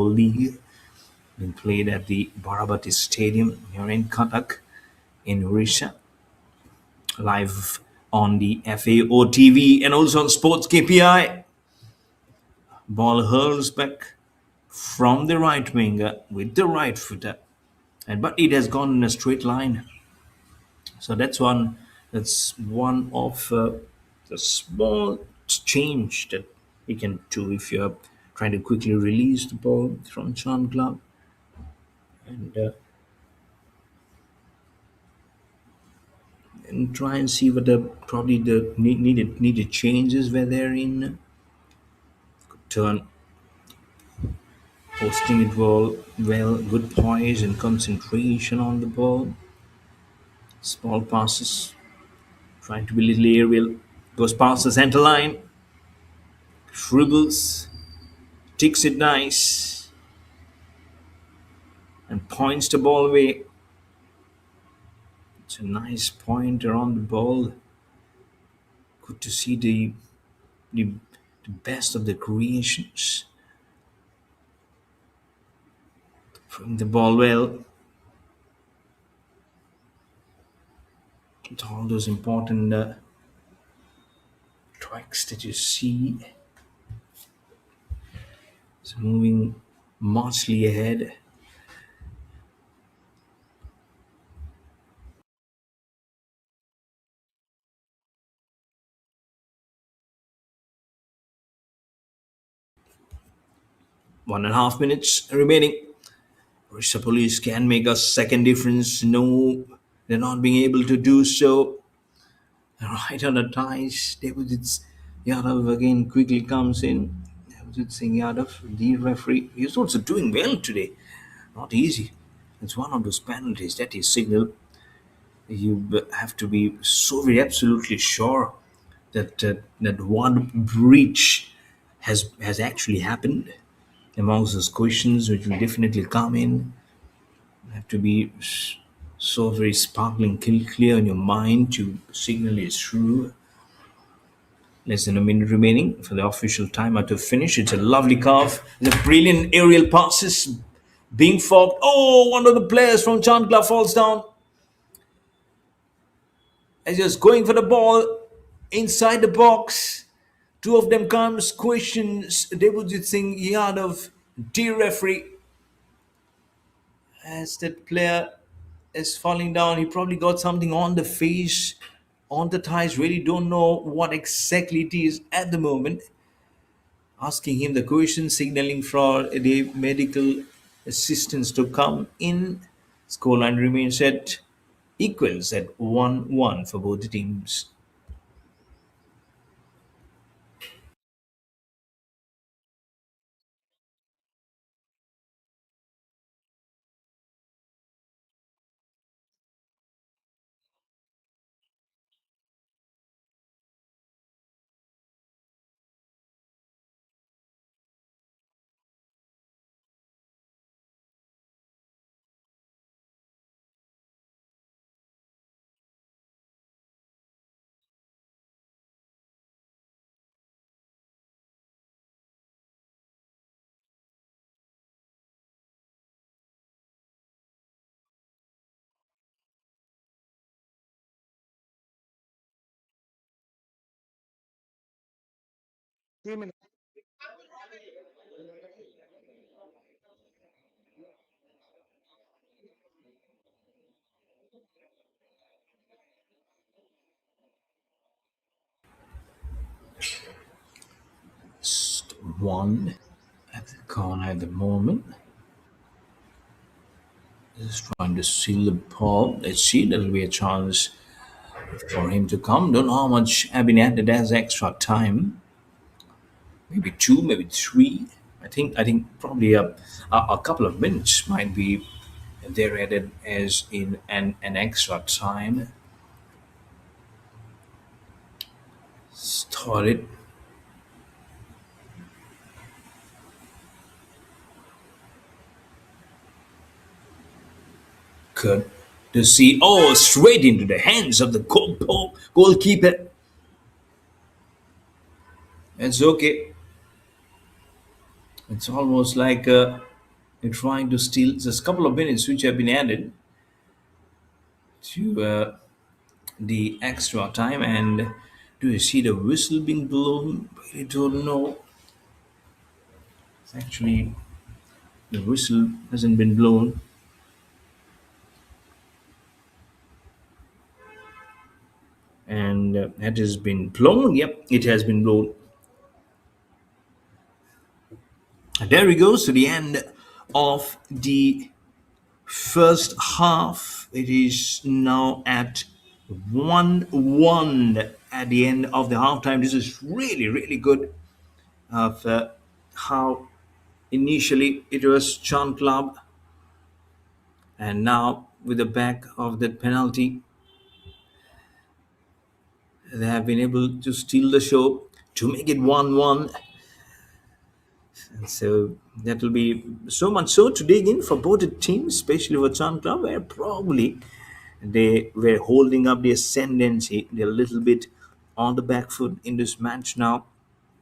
League, being played at the Barabati Stadium here in Cuttack in Odisha, live on the FAO TV and also on Sports KPI. Ball hurls back from the right winger with the right footer, and but it has gone in a straight line. So that's one of the small change that you can do if you're trying to quickly release the ball from Chan Club and try and see what the probably the needed changes were there in turn posting it well, good poise and concentration on the ball, small passes, trying to be a little aerial, goes past the center line, dribbles, ticks it nice, and points the ball away. It's a nice pointer on the ball. Good to see the, the best of the creations. Throwing the ball well. It's all those important tracks that you see. It's moving marchly ahead. One and a half minutes remaining. Odisha Police can make a second difference. No, they're not being able to do so. Right on the ties. Devajit Yadav again quickly comes in. Devajit Singh Yadav, the referee, he's also doing well today. Not easy. It's one of those penalties that is signal. You have to be so very absolutely sure that one breach has actually happened amongst those questions which will definitely come in. You have to be so very sparkling clear in your mind to signal is true. Less than a minute remaining for the official timer to finish. It's a lovely carve. The brilliant aerial passes being fogged. Oh, one of the players from Chand Club falls down. As just going for the ball inside the box. Two of them comes, questions Devojit Singh Yadav, dear referee, as that player is falling down. He probably got something on the face, on the thighs. Really don't know what exactly it is at the moment. Asking him the question, signaling for the medical assistance to come in. Scoreline remains at equals at 1-1 for both the teams. One at the corner at the moment. Just trying to seal the ball. Let's see, there'll be a chance for him to come. Don't know how much have been added as extra time. Maybe two, maybe three. I think probably a couple of minutes might be there added as in an extra time. Started good to see. Oh, straight into the hands of the goalkeeper. It's okay. It's almost like you're trying to steal just a couple of minutes which have been added to the extra time. And do you see the whistle being blown? I don't know. Actually, the whistle hasn't been blown, and that has been blown. Yep, it has been blown. And there we go. So the end of the first half. It is now at 1-1 at the end of the halftime. This is really, really good of how initially it was Chan Club, and now with the back of that penalty, they have been able to steal the show to make it 1-1. And so that will be so much so to dig in for both the teams, especially for Chan Club, where probably they were holding up the ascendancy. They're a little bit on the back foot in this match now.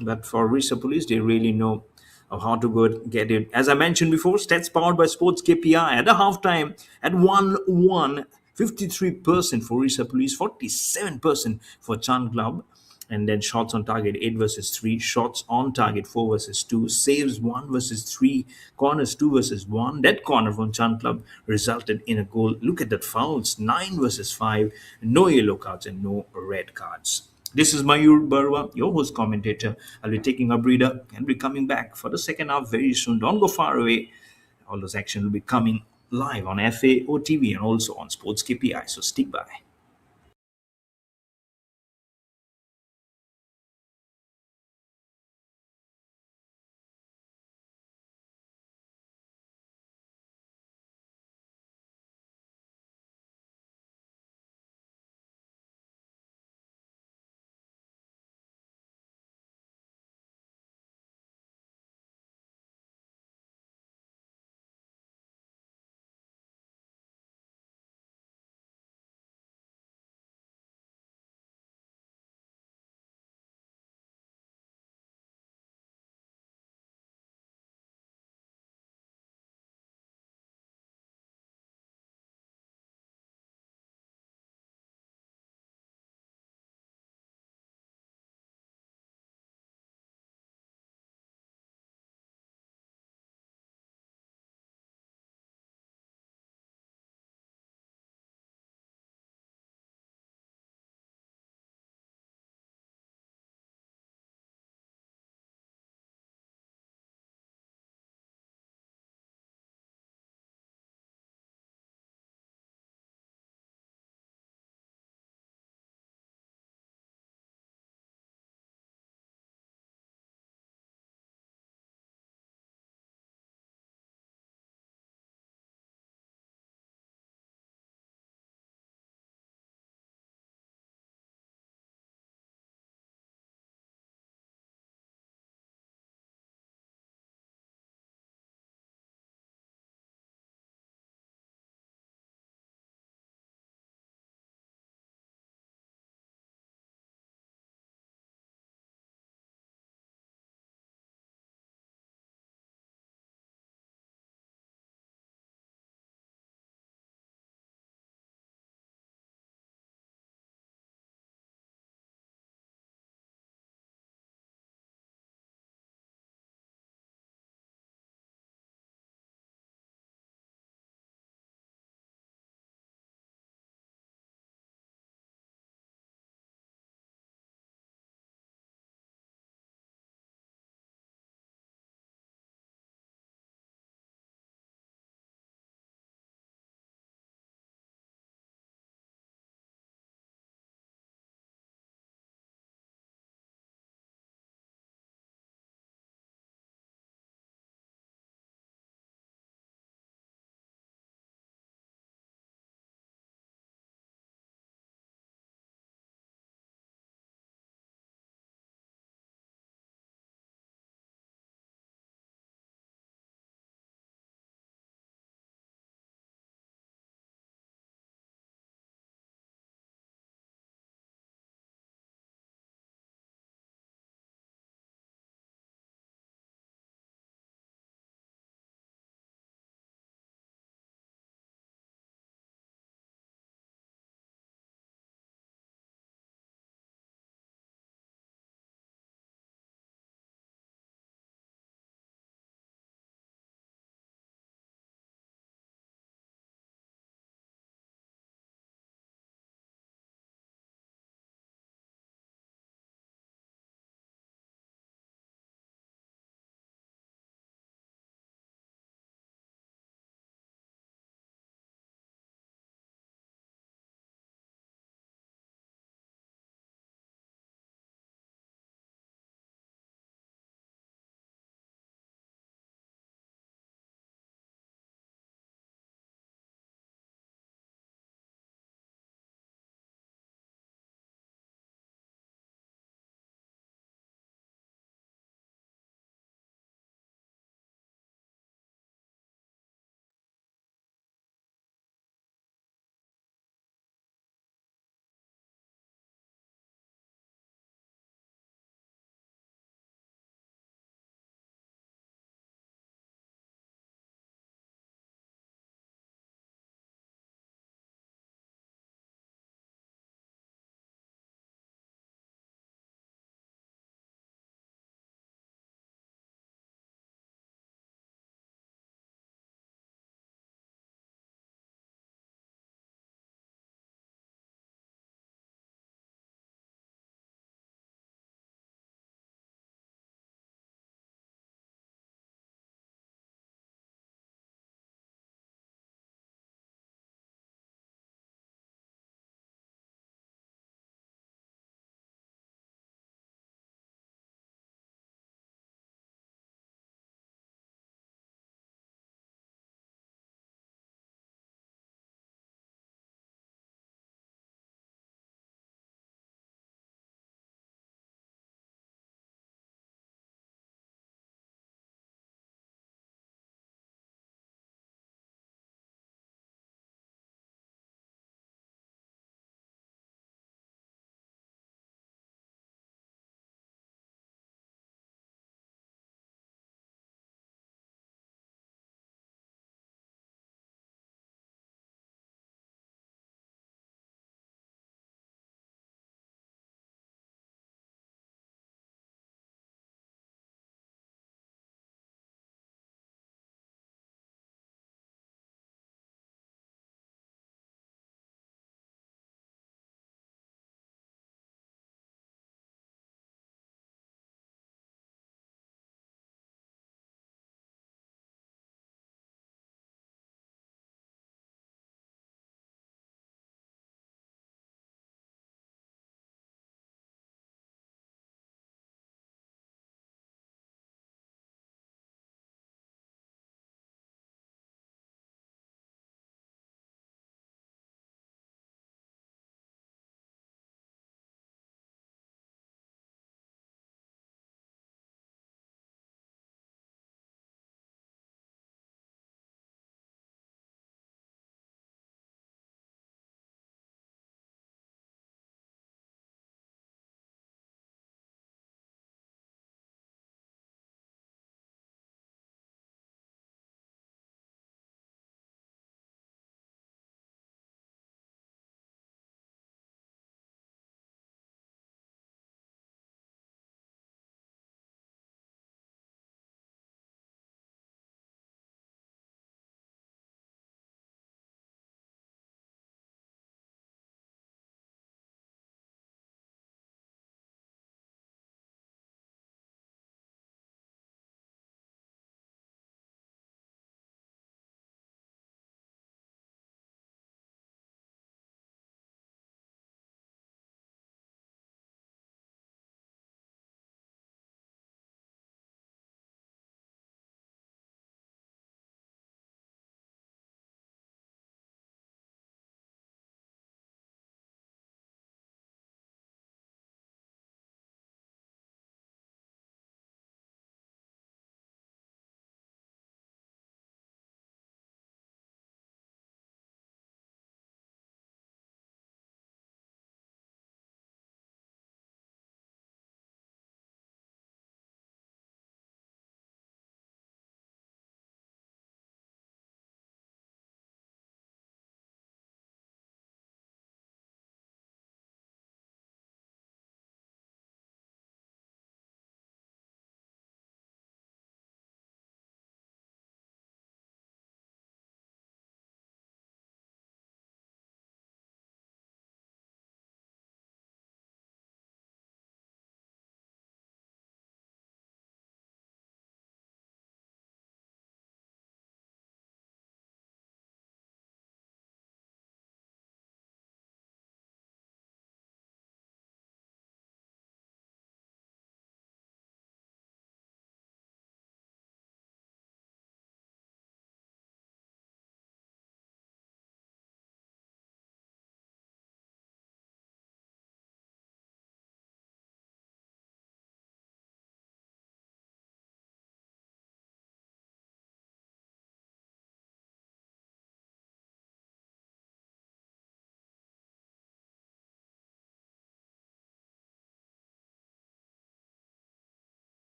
But for Odisha Police, they really know of how to go get it. As I mentioned before, stats powered by Sports KPI at the halftime at 1-1, 53% for Odisha Police, 47% for Chand Club. And then shots on target 8 versus 3, shots on target 4 versus 2, saves 1 versus 3, corners 2 versus 1. That corner from Chand Club resulted in a goal. Look at that, fouls 9 versus 5, no yellow cards and no red cards. This is Mayur Barwa, your host commentator. I'll be taking a breather and be coming back for the second half very soon. Don't go far away. All those action will be coming live on FAO TV and also on Sports KPI. So stick by.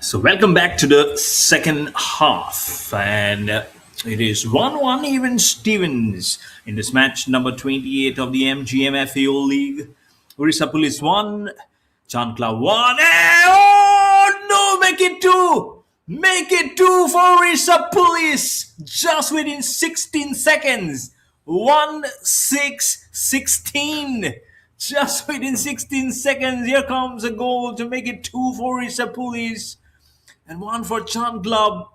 So, welcome back to the second half, and it is 1-1 even Stevens in this match number 28 of the MGM-FAO League. Odisha Police 1, Chand Club 1, and oh no, make it 2! Make it 2 for Odisha Police just within 16 seconds. 1-6-16. Just within 16 seconds, here comes a goal to make it 2 for Odisha Police and one for Chand Club.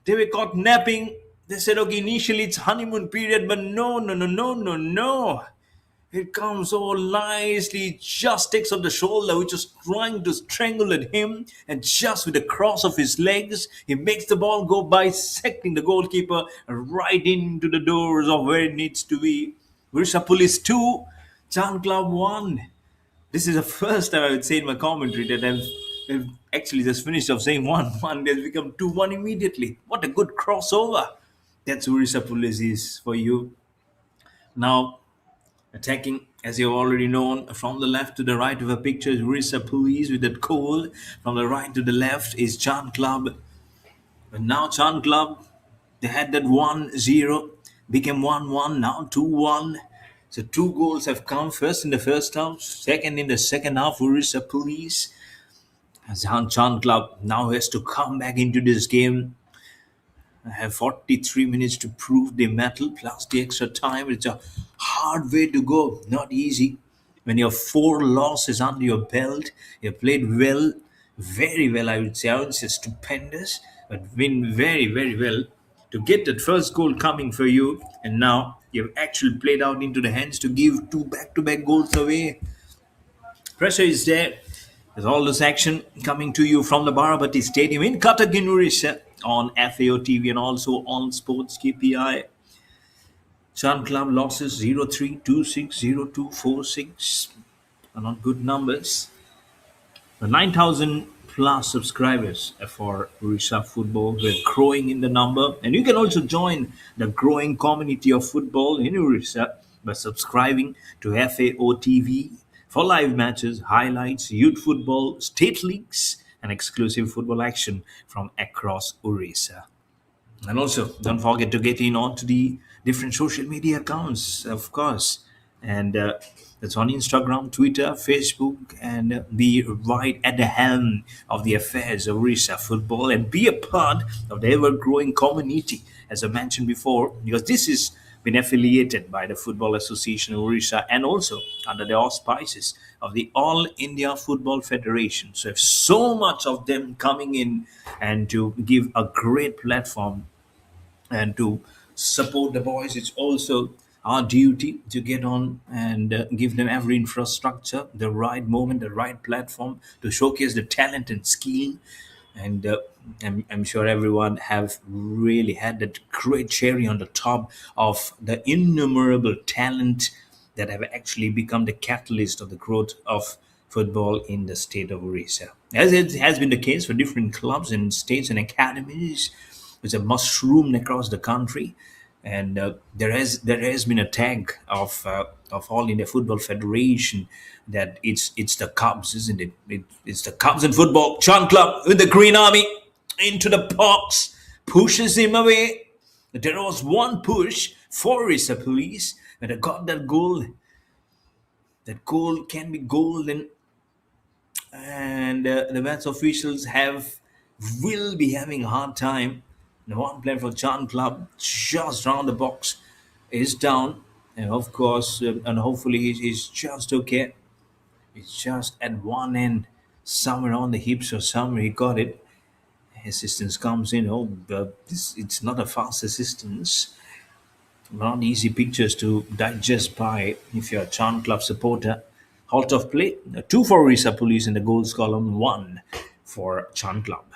They were caught napping. They said, okay, initially it's honeymoon period, but no, no, no, no, no, no. It comes all nicely, just takes off the shoulder, which was trying to strangle at him, and just with the cross of his legs, he makes the ball go bisecting the goalkeeper right into the doors of where it needs to be. Odisha Police 2, Chand Club 1. This is the first time I would say in my commentary that I've actually just finished off saying 1-1. There's become 2-1 immediately. What a good crossover. That's Odisha Police is for you. Now, attacking, as you've already known, from the left to the right of a picture is Odisha Police with that goal. From the right to the left is Chand Club. But now Chand Club, they had that 1-0, became 1-1, now 2-1. So two goals have come, first in the first half, second in the second half. Odisha Police, as Chand Club now has to come back into this game. I have 43 minutes to prove the metal plus the extra time. It's a hard way to go, not easy. When you have four losses under your belt, you played well, very well, I would say. I would say stupendous, but win very, very well to get that first goal coming for you. And now you've actually played out into the hands to give two back to back goals away. Pressure is there. There's all this action coming to you from the Barabati Stadium in Cuttack in Odisha on FAO TV and also on Sports KPI. Chand Club losses 0-3, 2-6, 0-2, 4-6 are not good numbers. The 9,000 plus subscribers for Odisha Football. We're growing in the number, and you can also join the growing community of football in Odisha by subscribing to FAO TV for live matches, highlights, youth football, state leagues, and exclusive football action from across Odisha. And also, don't forget to get in onto the different social media accounts, of course. And that's on Instagram, Twitter, Facebook, and be right at the helm of the affairs of Orissa football and be a part of the ever growing community, as I mentioned before, because this is been affiliated by the Football Association of Orissa and also under the auspices of the All India Football Federation. So, if so much of them coming in and to give a great platform and to support the boys, it's also our duty to get on and give them every infrastructure, the right moment, the right platform to showcase the talent and skill. And I'm sure everyone have really had that great cherry on the top of the innumerable talent that have actually become the catalyst of the growth of football in the state of Orissa. As it has been the case for different clubs and states and academies, which have mushroomed across the country, and there has been a tag of All India Football Federation that it's the Cubs, isn't it? It's the Cubs in football. Chand Club with the Green Army into the box, pushes him away. There was one push for Orissa Police, and they got that goal. That goal can be golden, and the match officials have will be having a hard time. The one player for Chand Club just round the box is down, and of course, and hopefully he's just okay. It's just at one end, somewhere on the hips or somewhere he got it. Assistance comes in. Oh, it's not a fast assistance. Not easy pictures to digest by if you're a Chand Club supporter. Halt of play. Two for Orissa Police in the goals column, one for Chand Club.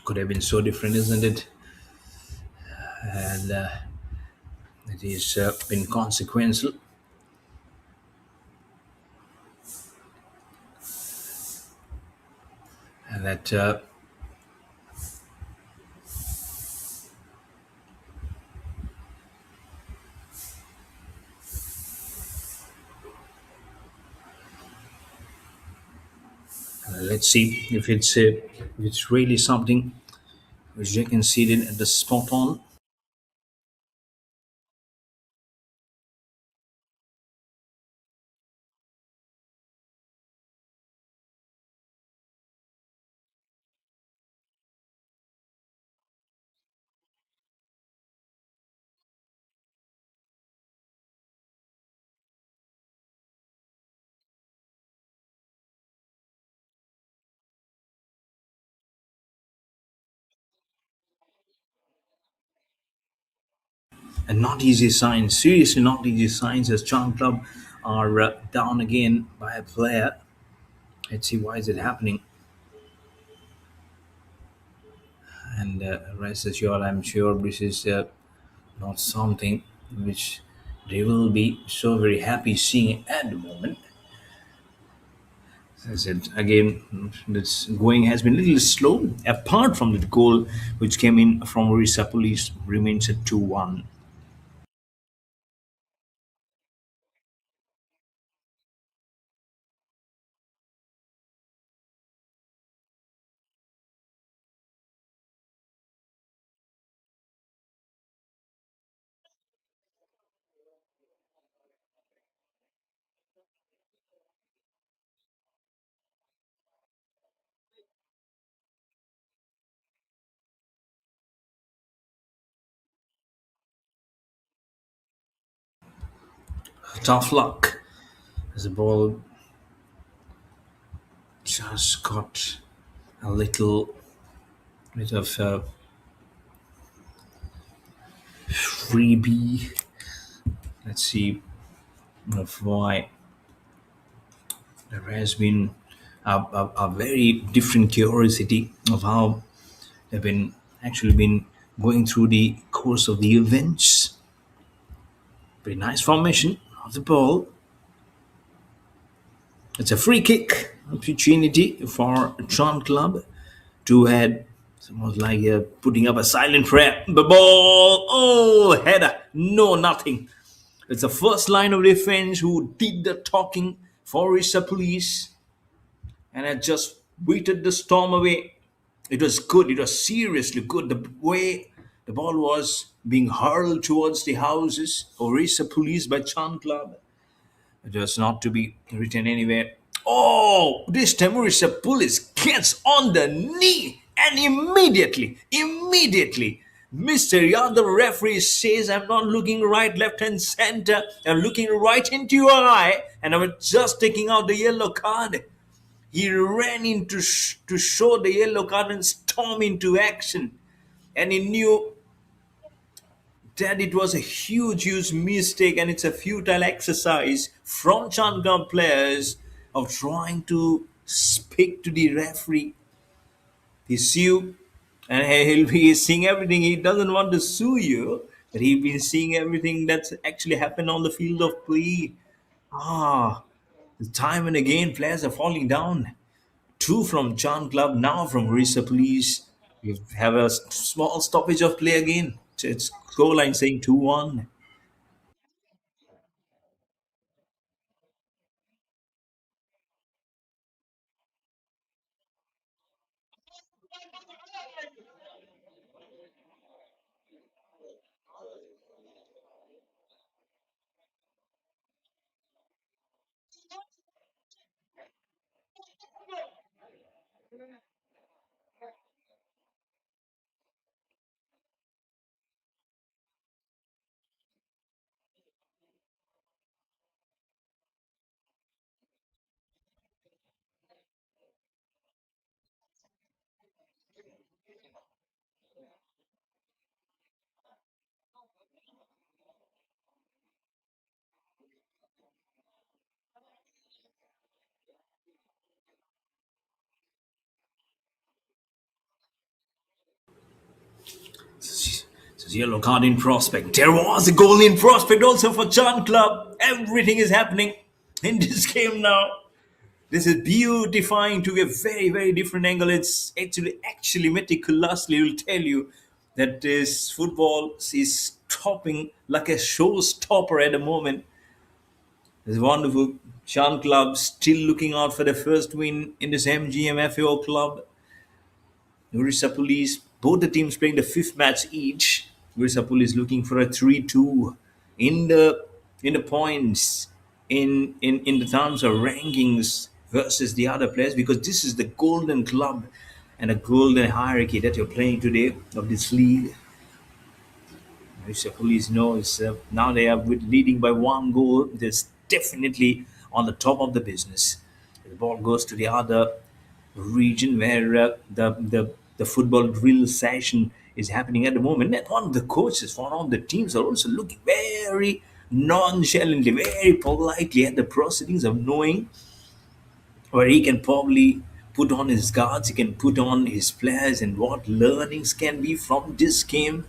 Could have been so different, isn't it? And it is been consequential. And that let's see if it's really something which they conceded at the spot on. And not easy signs, seriously not easy signs, as Charm Club are down again by a player. Let's see why is it happening. And rest assured, I'm sure this is not something which they will be so very happy seeing at the moment. As I said again, this going has been a little slow. Apart from the goal which came in from Odisha Police, remains at 2-1. Tough luck as the ball just got a little bit of freebie. Let's see of why there has been a very different curiosity of how they've been actually been going through the course of the events. Very nice formation of the ball. It's a free kick opportunity for Tron Club to head. It's almost like putting up a silent prayer. The ball, oh, header, no, nothing. It's the first line of defense who did the talking for Odisha Police and had just weighted the storm away. It was good. It was seriously good. The way the ball was being hurled towards the houses of Odisha Police by Chand Club. It was not to be written anywhere. Oh, this time Odisha Police gets on the knee and immediately, Mr. Yadav referee says, I'm not looking right, left, and center. I'm looking right into your eye, and I'm just taking out the yellow card. He ran in to show the yellow card and storm into action. And he knew that it was a huge mistake and it's a futile exercise from Chandgam players of trying to speak to the referee. He sue and he'll be seeing everything. He doesn't want to sue you, but he'll be seeing everything that's actually happened on the field of play. Ah, time and again players are falling down. Two from John Club, now from Orissa Police. We have a small stoppage of play again. It's scoreline saying 2-1. Yellow card in prospect. There was a goal in prospect also for Chan Club. Everything is happening in this game now. This is beautifying to a very, very different angle. It's actually meticulously will tell you that this football is stopping like a showstopper at the moment. It's wonderful. Chan Club still looking out for the first win in this MGM-FAO club. Odisha Police, both the teams playing the fifth match each. Odisha Police looking for a 3-2 in the points in the terms of rankings versus the other players, because this is the golden club and a golden hierarchy that you're playing today of this league. Odisha Police knows now they are leading by one goal. They're definitely on the top of the business. The ball goes to the other region where the football drill session is happening at the moment. And one of the coaches for one of the teams are also looking very nonchalantly, very politely at the proceedings of knowing where he can probably put on his guards, he can put on his players, and what learnings can be from this game.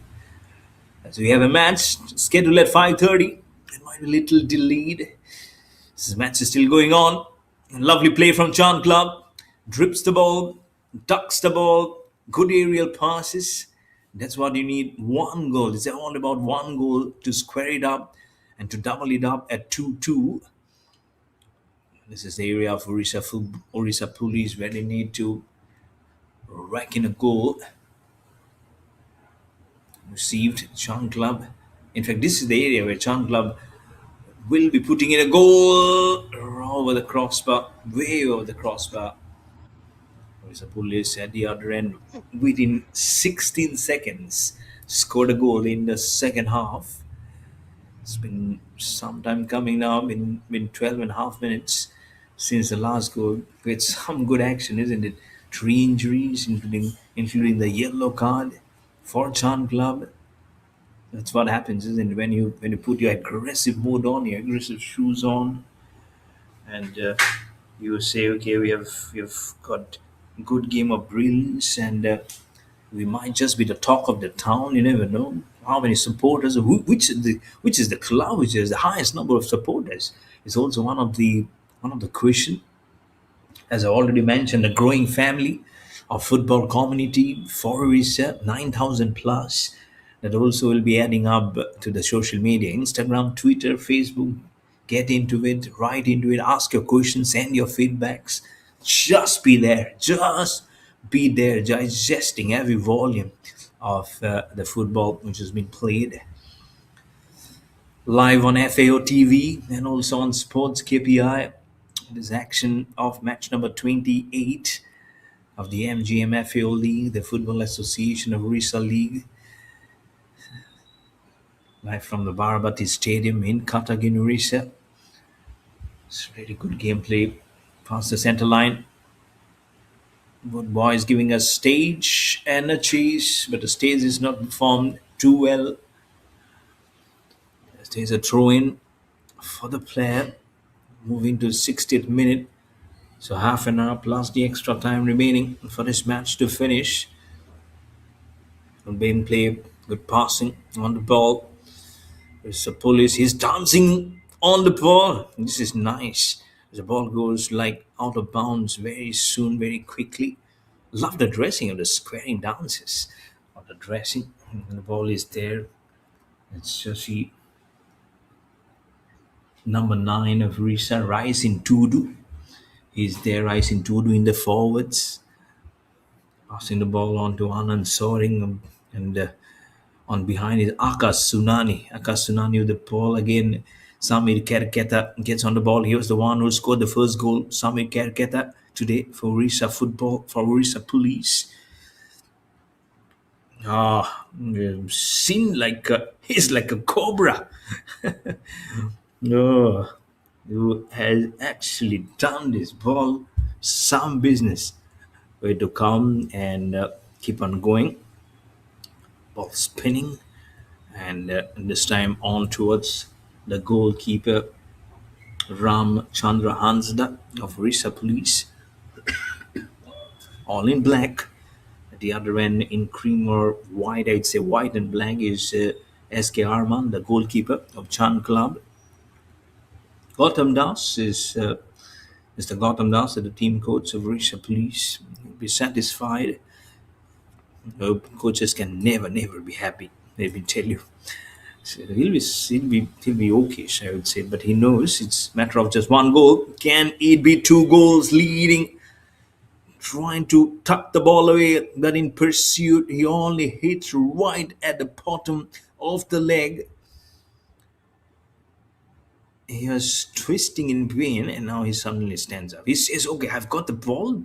So we have a match scheduled at 5:30. It might be a little delayed. This match is still going on. Lovely play from Chan Club. Drips the ball, ducks the ball, good aerial passes. That's what you need. One goal. It's all about one goal to square it up and to double it up at 2-2. This is the area of Orissa Police where they need to rack in a goal. Received Chan Club. In fact, this is the area where Chan Club will be putting in a goal over the crossbar, way over the crossbar. Odisha Police at the other end within 16 seconds scored a goal in the second half. It's been some time coming now, been 12 and a half minutes since the last goal, with some good action, isn't it? Three injuries, including the yellow card for Chan Club. That's what happens, isn't it? When you put your aggressive mode on, your aggressive shoes on, and you say, okay, we've got good game of drills, and we might just be the talk of the town. You never know how many supporters, or which is the club which has the highest number of supporters. It's also one of the question. As I already mentioned, a growing family of football community for Orissa, 9,000 plus. That also will be adding up to the social media, Instagram, Twitter, Facebook. Get into it, write into it, ask your questions, send your feedbacks. Just be there. Just be there, digesting every volume of the football which has been played live on FAO TV and also on Sports KPI. This action of match number 28 of the MGM-FAO League, the Football Association of Orissa League, live from the Barabati Stadium in Cuttack in Orissa. It's really good gameplay past the center line. Both boys giving us stage and a chase, but the stage is not performed too well. There's a throw in for the player, moving to 60th minute. So half an hour plus the extra time remaining for this match to finish. Good game play, good passing on the ball. There's a police. He's dancing on the ball. This is nice. The ball goes like out of bounds very soon, very quickly. Love the dressing of the squaring dances of the dressing. And the ball is there. It's just see number 9 of Risa, Rice in Tudu. He's there, Rice in Tudu in the forwards. Passing the ball on to Anand Soring, and on behind is Akash Sunani. Akash Sunani with the ball again. Samir Kerketa gets on the ball. He was the one who scored the first goal. Samir Kerketa today for Orissa football, for Orissa Police. Seen like he's like a cobra. Oh, who has actually done this ball some business. Way to come and keep on going. Ball spinning, and this time on towards the goalkeeper Ram Chandra Hansda of Orissa Police, all in black. the other end in cream or white, I'd say white and black, is SK Arman, the goalkeeper of Chand Club. Gautam Das is Mr. Gautam Das, the team coach of Odisha Police. He'll be satisfied. Coaches can never be happy. Let me tell you. So he'll be okay, I would say. But he knows it's a matter of just one goal. Can it be two goals leading? Trying to tuck the ball away, but in pursuit, he only hits right at the bottom of the leg. He was twisting in pain, and now he suddenly stands up. He says, "Okay, I've got the ball.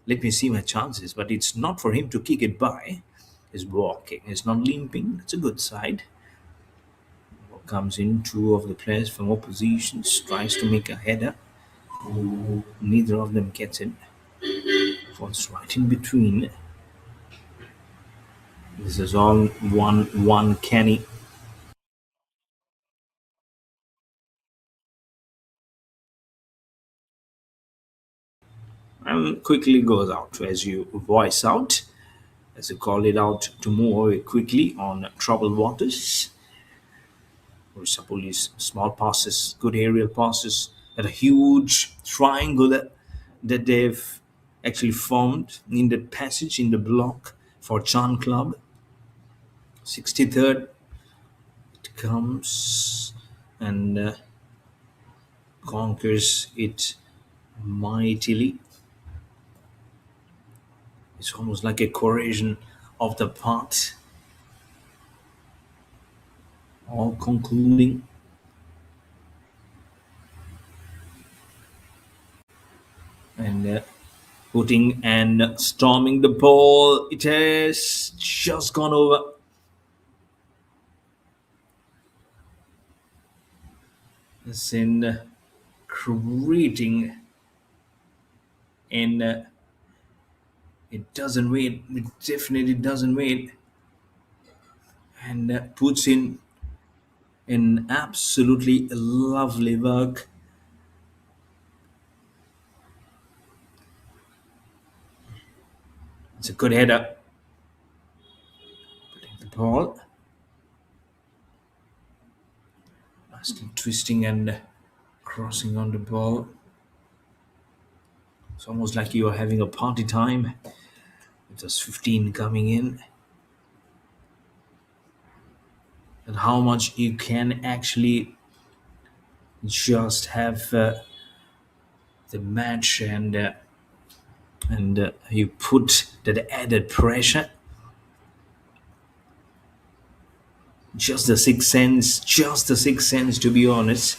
Let me see my chances." But it's not for him to kick it by. He's walking. He's not limping. That's a good side. Comes in, two of the players from oppositions, tries to make a header. Neither of them gets it. Falls right in between. This is all one Kenny. And quickly goes out as you voice out, as you call it out to move away quickly on troubled waters. Odisha Police, small passes, good aerial passes, and a huge triangle that they've actually formed in the passage in the block for Chand Club. 63rd, it comes and conquers it mightily. It's almost like a corrosion of the path, all concluding. And putting and storming the ball. It has just gone over. It's in creating, and it doesn't wait. It definitely doesn't wait, and puts in an absolutely lovely work. It's a good header. Putting the ball, still twisting and crossing on the ball. It's almost like you are having a party time. With just 15 coming in. And how much you can actually just have the match and you put that added pressure. Just the sixth sense, to be honest.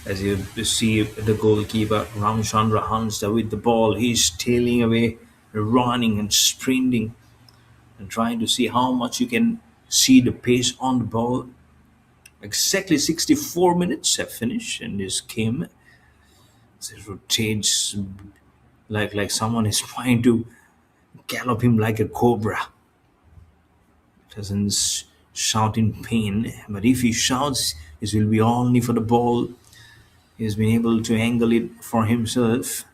As you see the goalkeeper Ramchandra Hansa with the ball, he's tailing away, running and sprinting, and trying to see how much you can see the pace on the ball. Exactly 64 minutes have finished, and this game it rotates like someone is trying to gallop him like a cobra. Doesn't shout in pain, but if he shouts, it will be only for the ball. He's been able to angle it for himself.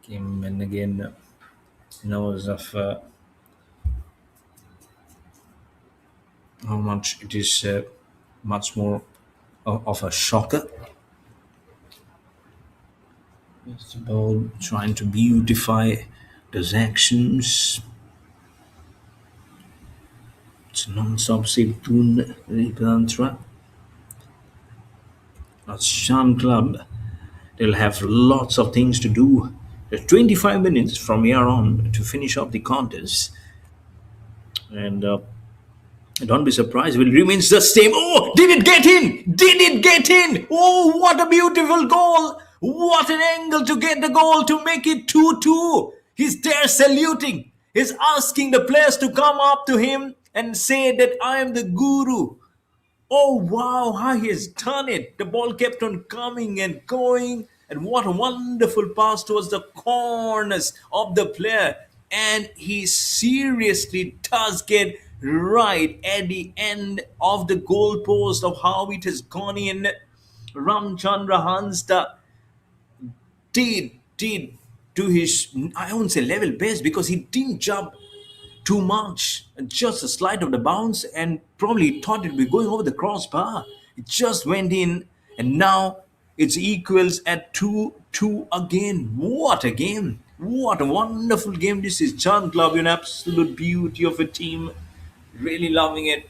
Game and again knows of how much it is much more of a shocker. It's about trying to beautify those actions. It's non-stop Siptun Ripantra. That's Shan Club. They'll have lots of things to do. There's 25 minutes from here on to finish up the contest. And don't be surprised if it remains the same. Oh, did it get in? Did it get in? Oh, what a beautiful goal. What an angle to get the goal to make it 2-2. He's there saluting. He's asking the players to come up to him and say that I am the guru. Oh wow, how he has done it. The ball kept on coming and going. And what a wonderful pass towards the corners of the player. And he seriously does get right at the end of the goal post of how it has gone in. Ramchandra Hansta did to his, I won't say level best, because he didn't jump too much. Just a slide of the bounce, and probably thought it'd be going over the crossbar. It just went in, and now it's equals at 2-2 again. What a game! What a wonderful game this is. Chand Club, an absolute beauty of a team. Really loving it.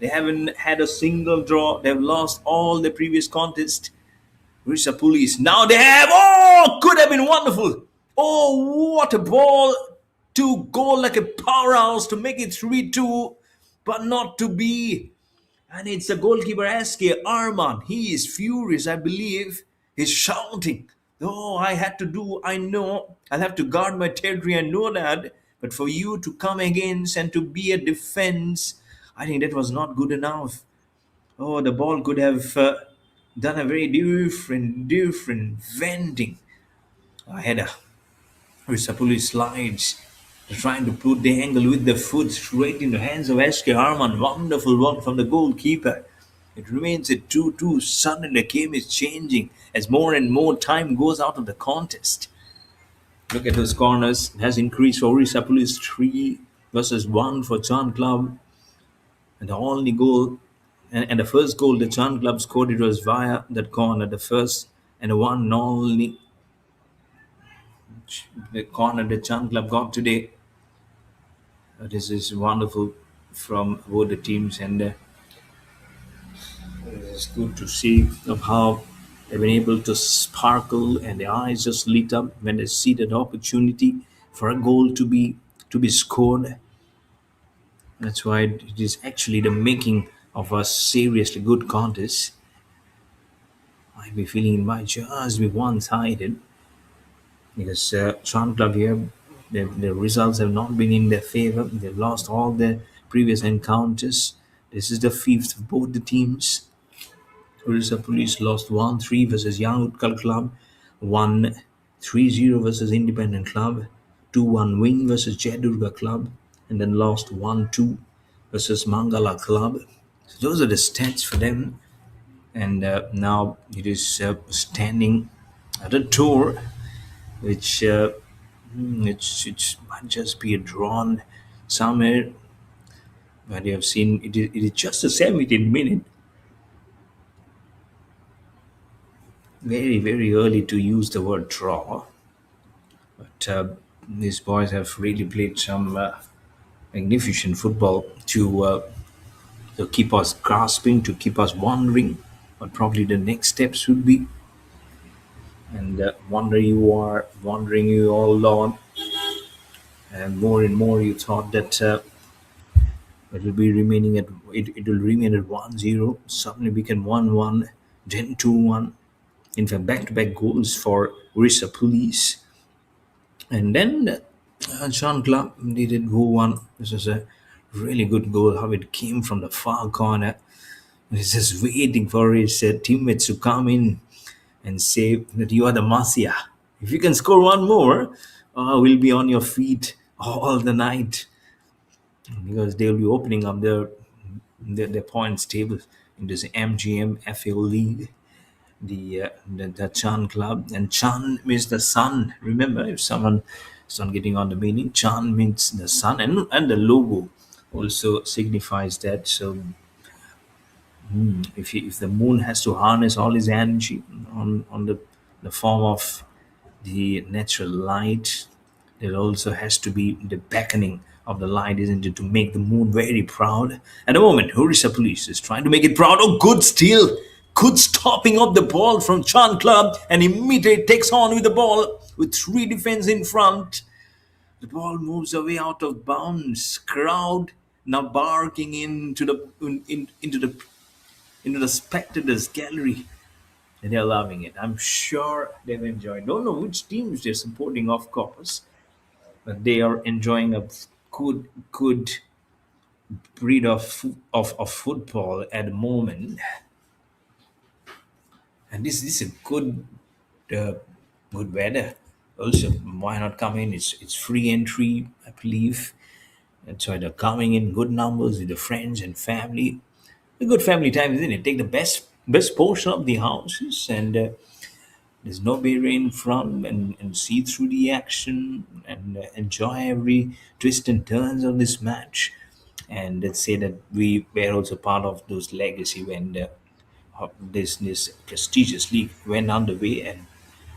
They haven't had a single draw. They've lost all the previous contests. Odisha Police. Now they have. Oh, could have been wonderful. Oh, what a ball to go like a powerhouse to make it 3-2, but not to be. And it's the goalkeeper, SK Arman. He is furious, I believe. He's shouting. Oh, I had to do. I know. I'll have to guard my territory. I know that. But for you to come against and to be a defense, I think that was not good enough. Oh, the ball could have done a very different vending. I had a Risapuli slides, trying to put the angle with the foot straight into the hands of SK Harman. Wonderful work from the goalkeeper. It remains at 2-2. Suddenly the game is changing as more and more time goes out of the contest. Look at those corners. It has increased for Odisha Police 3 versus 1 for Chand Club. And the only goal, and the first goal the Chand Club scored, it was via that corner, the first and the one and only the corner the Chand Club got today. This is wonderful from both the teams, and it's good to see of how they've been able to sparkle and their eyes just lit up when they see that opportunity for a goal to be scored. That's why it is actually the making of a seriously good contest. I'd be feeling it might just be one-sided because Sean Club here, the results have not been in their favor. They've lost all their previous encounters. This is the fifth of both the teams. Odisha Police lost 1-3 versus Young Utkal Club, won 3-0 versus Independent Club, 2-1 win versus Jayadurga Club, and then lost 1-2 versus Mangala Club. So those are the stats for them. And now it is standing at a tour, which it might just be a drawn somewhere. But you have seen it is just a 17th minute. Very, very early to use the word draw. But these boys have really played some magnificent football to keep us grasping, to keep us wondering what probably the next steps would be. And wondering you all on. And more you thought that it will be remaining at it will remain at 1-0. Suddenly became 1-1, then 2-1. In fact, back-to-back goals for Odisha Police. And then Sean Club needed go one. This was a really good goal. How it came from the far corner. He's just waiting for his teammates to come in and say that you are the Masia. If you can score one more, we'll be on your feet all the night, because they'll be opening up their points table in this MGM-FAO league. The Chan Club, and Chan means the sun. Remember, if someone is not getting on the meaning, Chan means the sun, and the logo also signifies that. So if the moon has to harness all his energy on the form of the natural light, there also has to be the beckoning of the light, isn't it, to make the moon very proud. At the moment, Odisha Police is trying to make it proud. Oh, good steal. Good stopping of the ball from Chan Club, and immediately takes on with the ball with three defense in front. The ball moves away out of bounds. Crowd now barking into the spectators gallery, and they're loving it. I'm sure they've enjoyed. Don't know which teams they're supporting, of course, but they are enjoying a good breed of football at the moment. And this is a uh, good weather. Also, why not come in? It's free entry, I believe. And so they're coming in good numbers with the friends and family. A good family time, isn't it? Take the best portion of the houses, and There's no barrier in front, and see through the action and enjoy every twist and turns of this match. And let's say that we were also part of those legacy when this prestigious league went underway and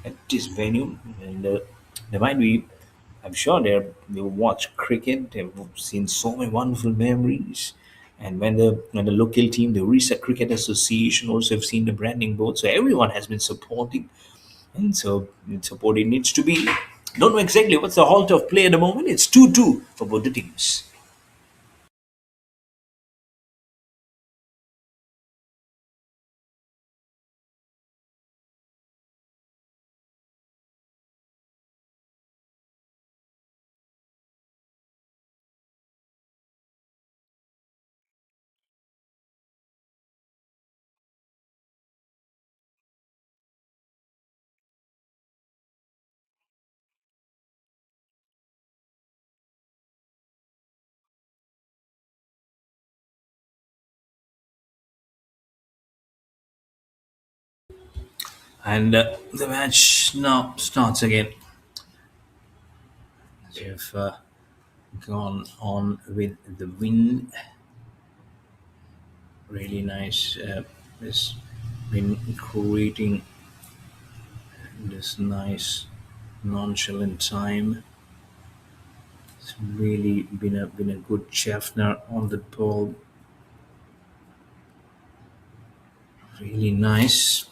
at this venue. And there might be, I'm sure they watch cricket. They've seen so many wonderful memories. And when the local team, the Odisha Cricket Association, also have seen the branding board, so everyone has been supporting, and so support it needs to be. Don't know exactly what's the halt of play at the moment. It's 2-2 for both the teams. And the match now starts again. They've gone on with the win. Really nice. Has been creating this nice nonchalant time. It's really been a good Schaffner on the ball. Really nice.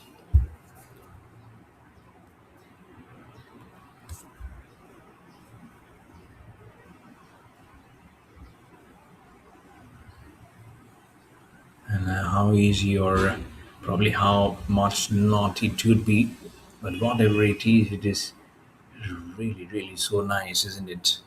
And how easy or probably how much not it would be, but whatever it is really, really so nice, isn't it?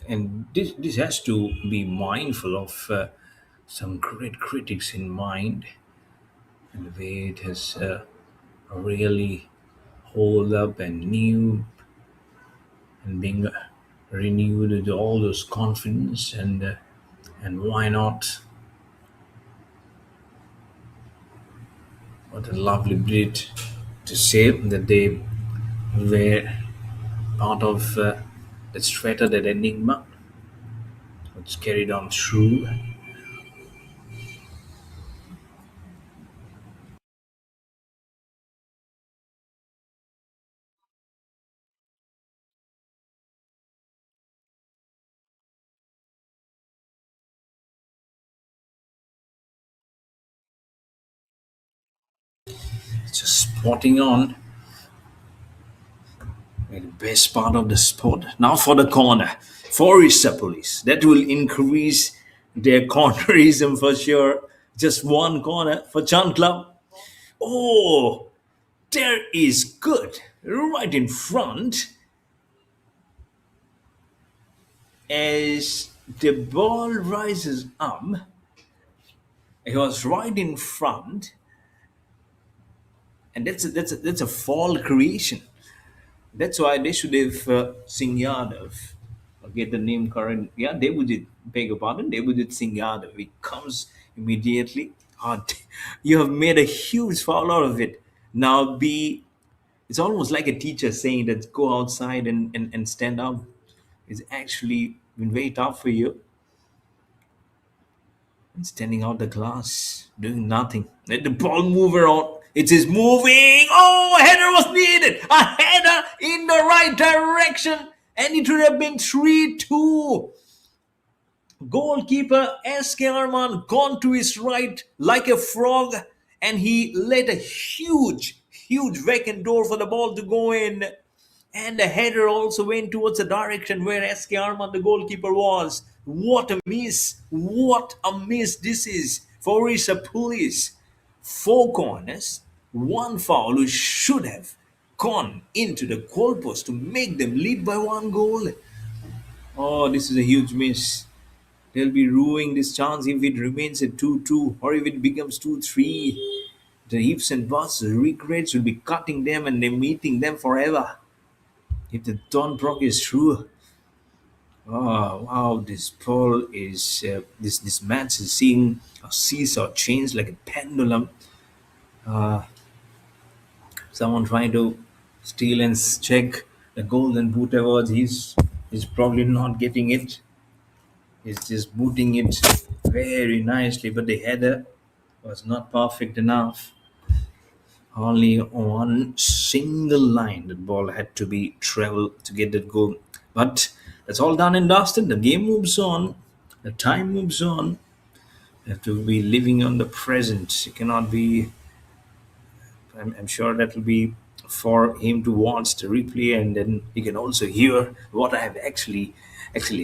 And this has to be mindful of some great critics in mind, and the way it has really hold up and new and being renewed with all those confidence and why not. What a lovely bit to say that they were part of that strata, that enigma, which carried on through. Just spotting on the best part of the sport. Now for the corner, for Odisha Police. That will increase their cornerism for sure. Just one corner for Chand Club. Oh, there is good. Right in front as the ball rises up. It was right in front, and that's a fall creation. That's why they should have Singh Yadav. I'll get the name correct. Yeah, Devujit, beg your pardon, Devujit Singh Yadav. He comes immediately. Oh, you have made a huge foul out of it. Now be, it's almost like a teacher saying that go outside and stand up. It's actually been very tough for you. And standing out the class, doing nothing. Let the ball move around. It is moving. Oh, a header was needed. A header in the right direction. And it would have been 3-2. Goalkeeper SK Arman gone to his right like a frog. And he let a huge vacant door for the ball to go in. And the header also went towards the direction where SK Arman, the goalkeeper, was. What a miss! What a miss this is for Odisha Police. Four corners, one foul which should have gone into the goalpost to make them lead by one goal. Oh, this is a huge miss. They'll be ruining this chance if it remains at 2-2 or if it becomes 2-3. The ifs and buts, the regrets will be cutting them and they're meeting them forever. If the Don Brock is true, oh wow, this poll is this match is seeing a seesaw change like a pendulum. Uh, Someone trying to steal and check the Golden Boot awards. He's probably not getting it. He's just booting it very nicely, but the header was not perfect enough. Only one single line that ball had to be traveled to get that goal. But that's all done and dusted. The game moves on. The time moves on. You have to be living on the present. You cannot be. I'm sure that will be for him to watch the replay, and then he can also hear what I have actually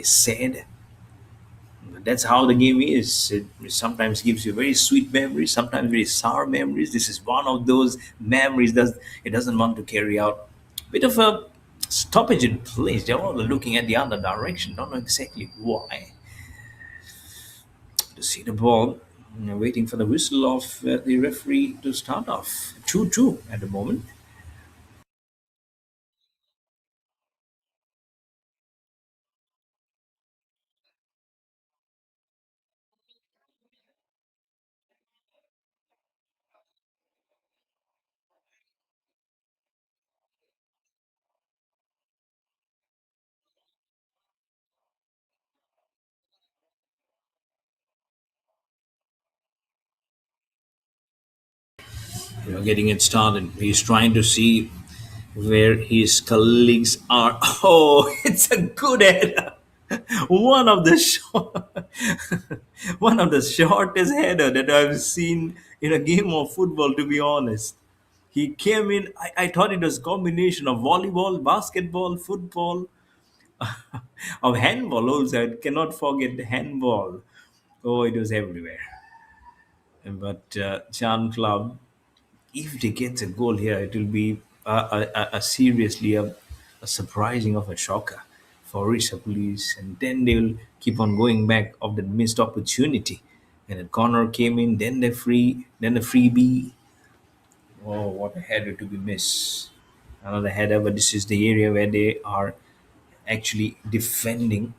said. That's how the game is. It sometimes gives you very sweet memories, sometimes very sour memories. This is one of those memories that it doesn't want to carry out. Bit of a stoppage in place. They're all looking at the other direction. Don't know exactly why. To see the ball, waiting for the whistle of the referee to start off. 2-2 at the moment. Getting it started. He's trying to see where his colleagues are. Oh, it's a good header. One of the one of the shortest header that I've seen in a game of football. To be honest, he came in. I thought it was combination of volleyball, basketball, football, of handball. Also, I cannot forget the handball. Oh, it was everywhere. But Chan Club, if they get a goal here, it will be a seriously a surprising of a shocker for Odisha Police, and then they will keep on going back of the missed opportunity. And a corner came in, then the freebie. Oh, what a header to be missed! Another header, but this is the area where they are actually defending.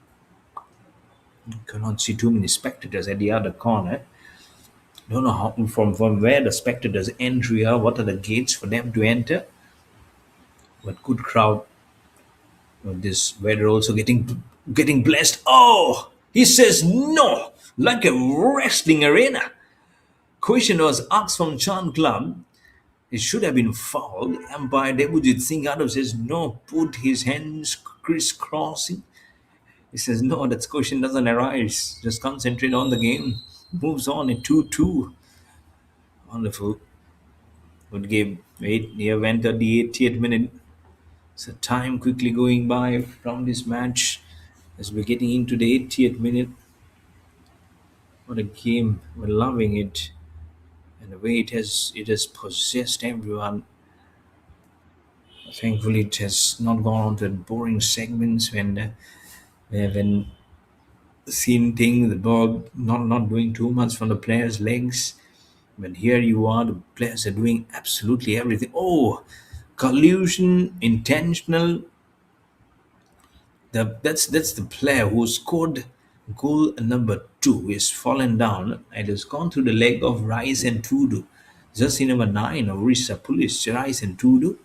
Cannot see too many spectators at the other corner. Don't know how from where the spectators entry are. What are the gates for them to enter? But good crowd. This weather also getting blessed. Oh, he says no, like a wrestling arena. Question was asked from Chand Club. It should have been fouled. Umpire Debujit Singh Yadav says no. Put his hands crisscrossing. He says no. That question doesn't arise. Just concentrate on the game. Moves on at 2-2. Wonderful. Good game. Wait, here went at the 80th minute. So time quickly going by from this match as we're getting into the 80th minute. What a game! We're loving it, and the way it has possessed everyone. Thankfully, it has not gone on to boring segments when seeing thing the ball not doing too much from the players' legs. But here you are, the players are doing absolutely everything. Oh, collusion, intentional. That's the player who scored goal number two is fallen down and has gone through the leg of Rice and Tudu. Jersey number 9 of Odisha Police, Rice and Tudu.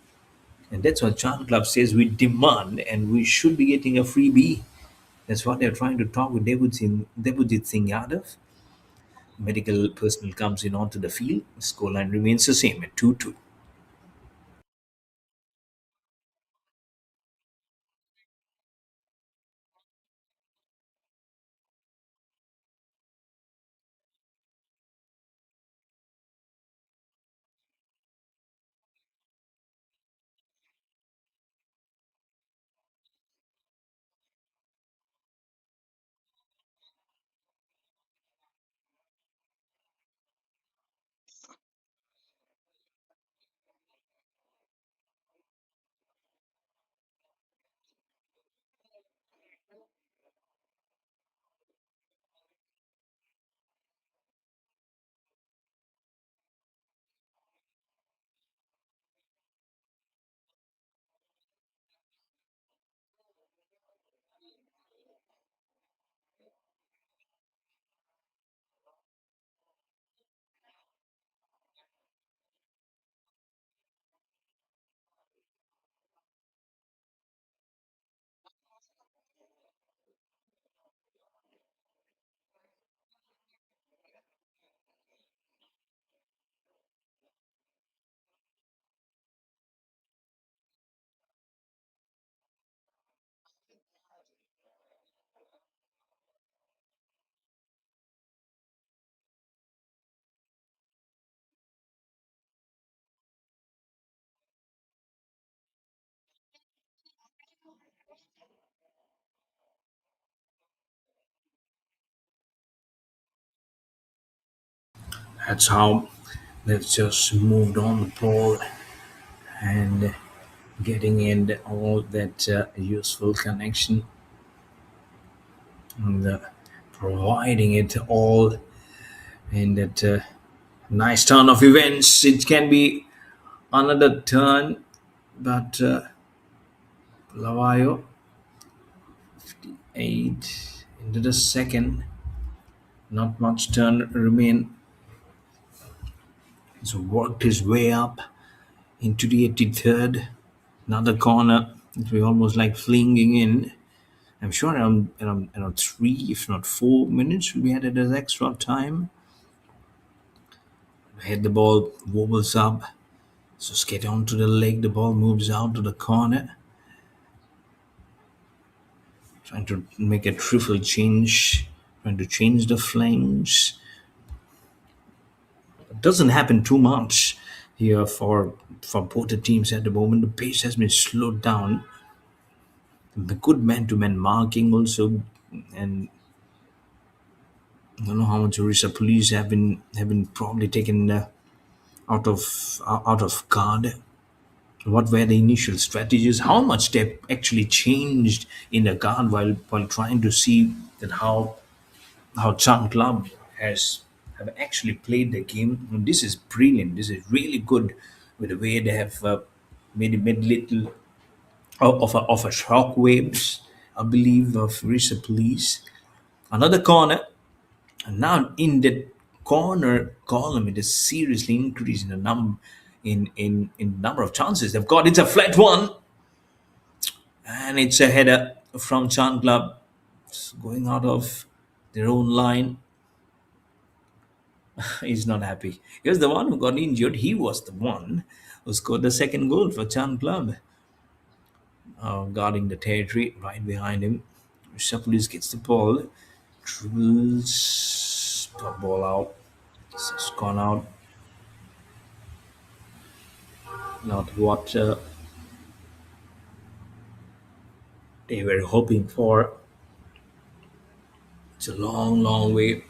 And that's what Chand Club says we demand and we should be getting a freebie. That's what they're trying to talk with Debujit Singh Yadav. Medical personnel comes in onto the field. Scoreline remains the same at 2-2. That's how they've just moved on the ball and getting in all that useful connection and providing it all in that nice turn of events. It can be another turn, but Lavayo, 8 into the second, not much turn remain. So worked his way up into the 83rd. Another corner. It was almost like flinging in. I'm sure around 3, if not 4 minutes, we had it as extra time. Head the ball wobbles up. So skate onto the leg. The ball moves out to the corner. Trying to make a triple change. Trying to change the flanks. It doesn't happen too much here for both the teams at the moment. The pace has been slowed down. The good man-to-man marking also, and I don't know how much Odisha Police have been probably taken out of guard. What were the initial strategies? How much they actually changed in the guard while trying to see that how Chand Club has have actually played the game. And this is brilliant. This is really good with the way they have made little of a shock waves, I believe, of Odisha Police. Another corner. And now in the corner column, it is seriously increasing the in number of chances they've got. It's a flat one, and it's a header from Chan Club. It's going out of their own line. He's not happy. He was the one who got injured. He was the one who scored the second goal for Chan Club, guarding the territory right behind him. Shapulis gets the ball, dribbles the ball out. It's just gone out. Not what they were hoping for. It's a long, long way.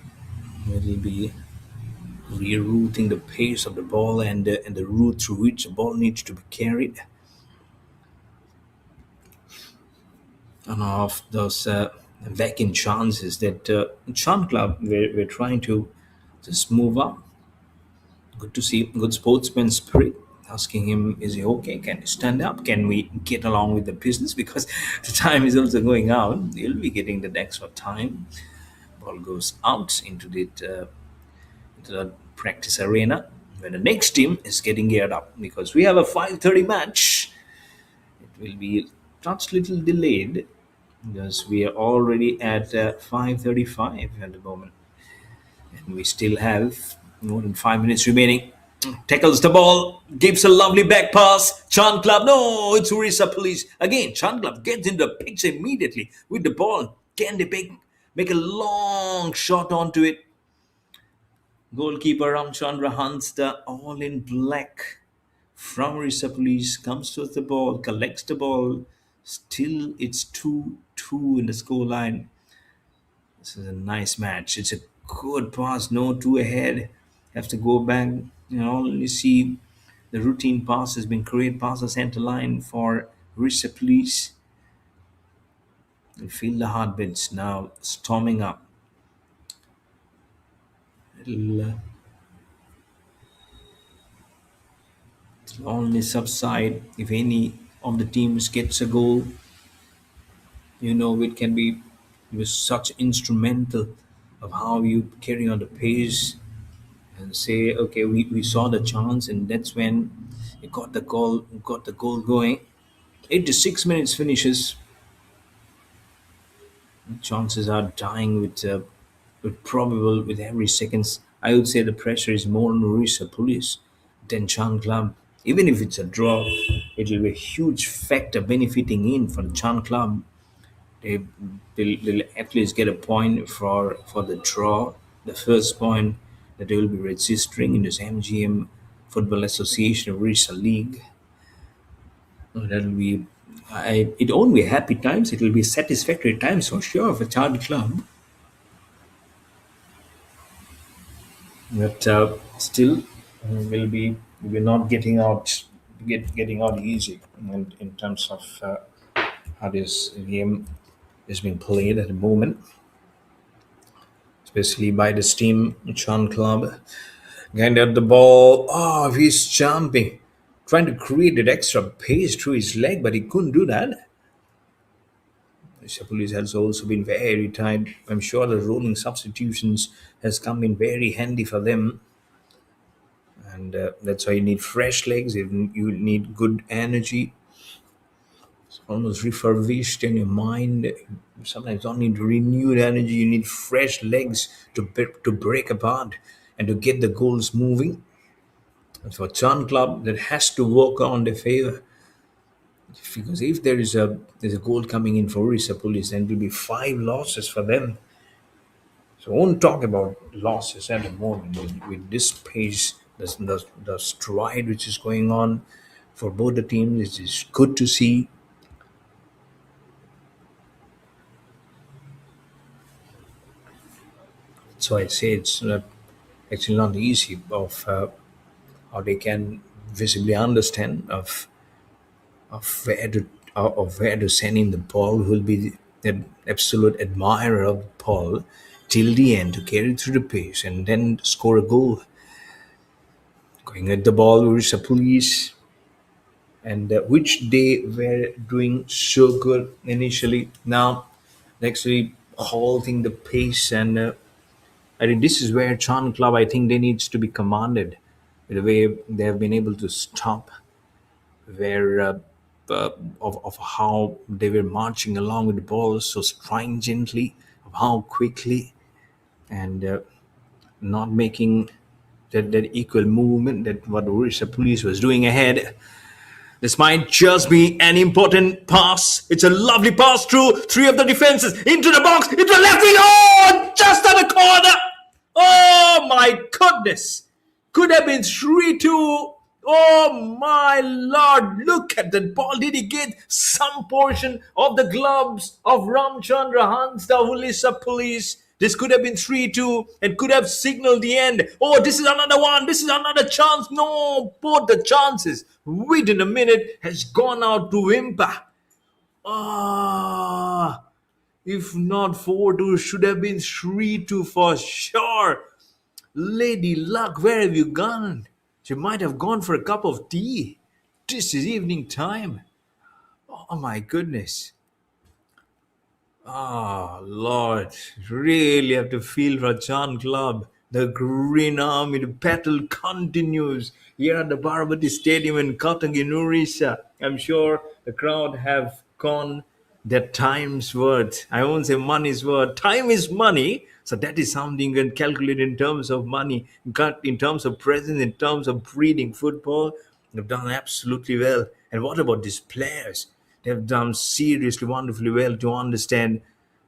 It'll be rerouting the pace of the ball and the route through which the ball needs to be carried. And of those vacant chances that Chan Club were trying to just move up. Good to see good sportsman spirit. Asking him, is he okay? Can he stand up? Can we get along with the business? Because the time is also going out. He'll be getting the extra time. Ball goes out into the practice arena when the next team is getting geared up because we have a 5:30 match. It will be touch little delayed because we are already at 5:35 at the moment, and we still have more than 5 minutes remaining. Tackles the ball, gives a lovely back pass. Chan Club, no, it's Odisha Police again. Chan Club gets into the picture immediately with the ball. Can they make a long shot onto it? Goalkeeper Ramchandra hunts the all in black from Odisha Police, comes to the ball, collects the ball. Still, it's 2-2 in the scoreline. This is a nice match. It's a good pass, no two ahead. Have to go back. Only see the routine pass has been created past the center line for Odisha Police. You feel the heartbeats now storming up. It'll only subside if any of the teams gets a goal. It can be such instrumental of how you carry on the pace and say, okay, we saw the chance, and that's when you got the goal going. 86 minutes finishes. Chances are dying with probable with every seconds. I would say the pressure is more on Odisha Police than Chan Club. Even if it's a draw, it will be a huge factor benefiting in for the Chan Club. They, they'll at least get a point for the draw, the first point that they will be registering in this MGM Football Association Odisha League. That'll be, it won't be happy times. It will be satisfactory times for sure for Child Club. But still, we're not getting out easy in terms of how this game is being played at the moment, especially by this team, Chan Club. And at the ball, oh, he's jumping, trying to create that extra pace through his leg, but he couldn't do that. The police has also been very tight. I'm sure the rolling substitutions has come in very handy for them, and that's why you need fresh legs. You need good energy, almost refurbished in your mind. Sometimes don't need renewed energy. You need fresh legs to break apart and to get the goals moving. And for Chan Club, that has to work on their favor, because if there's a goal coming in for Odisha Police, then it will be five losses for them. So I won't talk about losses at the moment. With this pace, the stride which is going on for both the teams, it is good to see. So I say it's not actually not easy of how they can visibly understand of where to send in the ball. Who will be the absolute admirer of the ball till the end to carry it through the pace and then score a goal. Going at the ball, Odisha Police, and which they were doing so good initially. Now, actually halting the pace, and I think this is where Chan Club, I think they needs to be commanded, the way they have been able to stop, where uh, of how they were marching along with the ball so stringently, of how quickly, and not making that equal movement that what Odisha Police was doing ahead. This might just be an important pass. It's a lovely pass through three of the defenses into the box, into the left wing. Oh, just at the corner. Oh my goodness. Could have been 3-2. Oh my lord. Look at that ball. Did he get some portion of the gloves of Ramchandra Hans, the Odisha Police? This could have been 3-2 and could have signaled the end. Oh, this is another one. This is another chance. No, both the chances within a minute has gone out to Wimpa. Ah, if not 4-2, should have been 3-2 for sure. Lady Luck, where have you gone? She might have gone for a cup of tea. This is evening time. Oh my goodness. Ah, Lord, really have to feel for Chan Club. The Green Army, the battle continues here at the Barabati Stadium in Cuttack in Odisha. I'm sure the crowd have gone their time's worth. I won't say money's worth. Time is money. So that is something you can calculate in terms of money, cut in terms of presence, in terms of breeding football. They've done absolutely well. And what about these players? They've done seriously wonderfully well to understand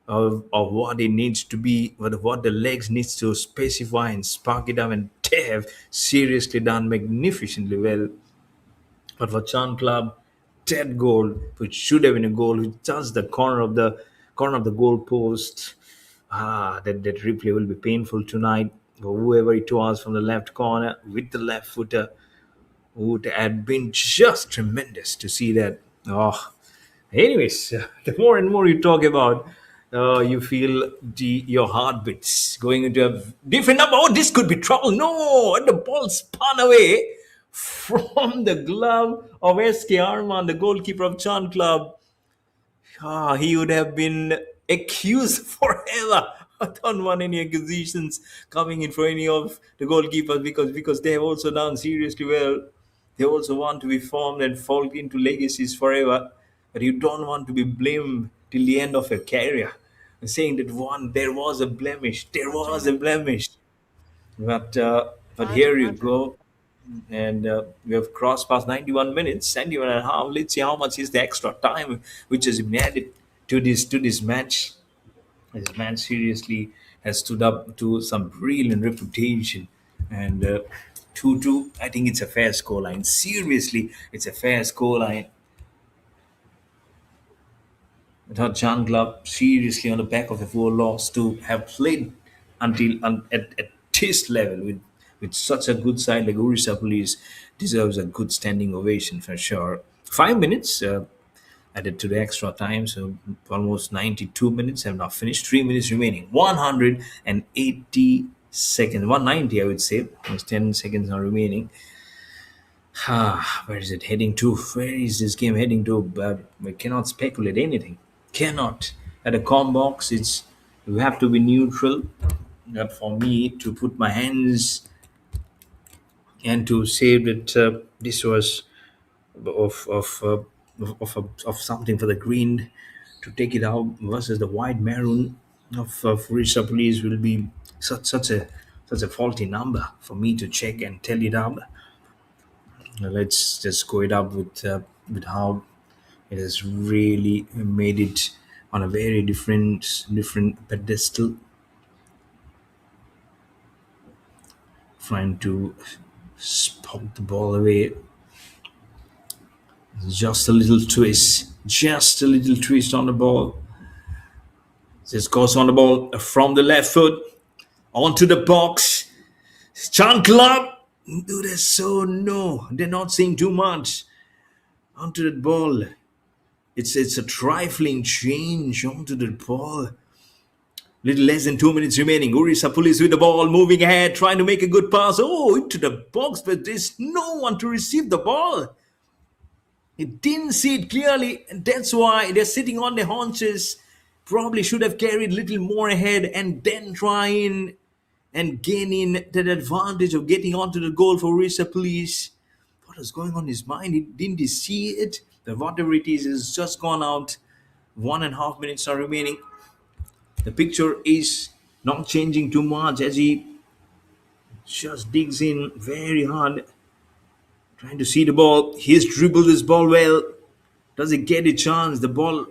of what it needs to be, what the legs needs to specify and spark it up, and they have seriously done magnificently well. But for Chan Club, that goal, which should have been a goal, which touched the corner of the goal post, that replay will be painful tonight. For whoever it was from the left corner with the left footer, would have been just tremendous to see that. Oh, anyways, the more and more you talk about, you feel your heartbeats going into a different number. Oh, this could be trouble. No, and the ball spun away from the glove of SK Arman, the goalkeeper of Chan Club. He would have been accused forever. I don't want any accusations coming in for any of the goalkeepers, because they have also done seriously well. They also want to be formed and fall into legacies forever. But you don't want to be blamed till the end of your career, saying that one there was a blemish, there was a blemish. But here you go, and we have crossed past 91 minutes, 91 and a half. Let's see how much is the extra time which has been added to this match. This man seriously has stood up to some brilliant reputation, and 2-2. I think it's a fair scoreline. Seriously, it's a fair scoreline. Without Chan Club seriously on the back of the four loss to have played at this level with With such a good side like Odisha Police deserves a good standing ovation for sure. 5 minutes added to the extra time, so almost 92 minutes have now finished. 3 minutes remaining. 180 seconds, 190, I would say. There's 10 seconds now remaining. Where is it heading to? Where is this game heading to? But we cannot speculate anything. Cannot. At a com box, it's you have to be neutral. Not for me to put my hands and to say that this was of something for the green to take it out versus the white maroon of Odisha Police will be such a faulty number for me to check and tell it up. Let's just go it up with how it has really made it on a very different pedestal, trying to poke the ball away. Just a little twist on the ball. Just goes on the ball from the left foot onto the box. Chant Club. Do they so no? They're not saying too much onto the ball. It's a trifling change onto the ball. Little less than 2 minutes remaining. Odisha Police with the ball, moving ahead, trying to make a good pass. Oh, into the box, but there's no one to receive the ball. It didn't see it clearly, and that's why they're sitting on their haunches. Probably should have carried a little more ahead and then try in and gain in that advantage of getting onto the goal for Odisha Police. What was going on in his mind? Didn't he see it? That whatever it is just gone out. 1.5 minutes are remaining. The picture is not changing too much as he just digs in very hard, trying to see the ball. He's dribbled this ball well. Does he get a chance? The ball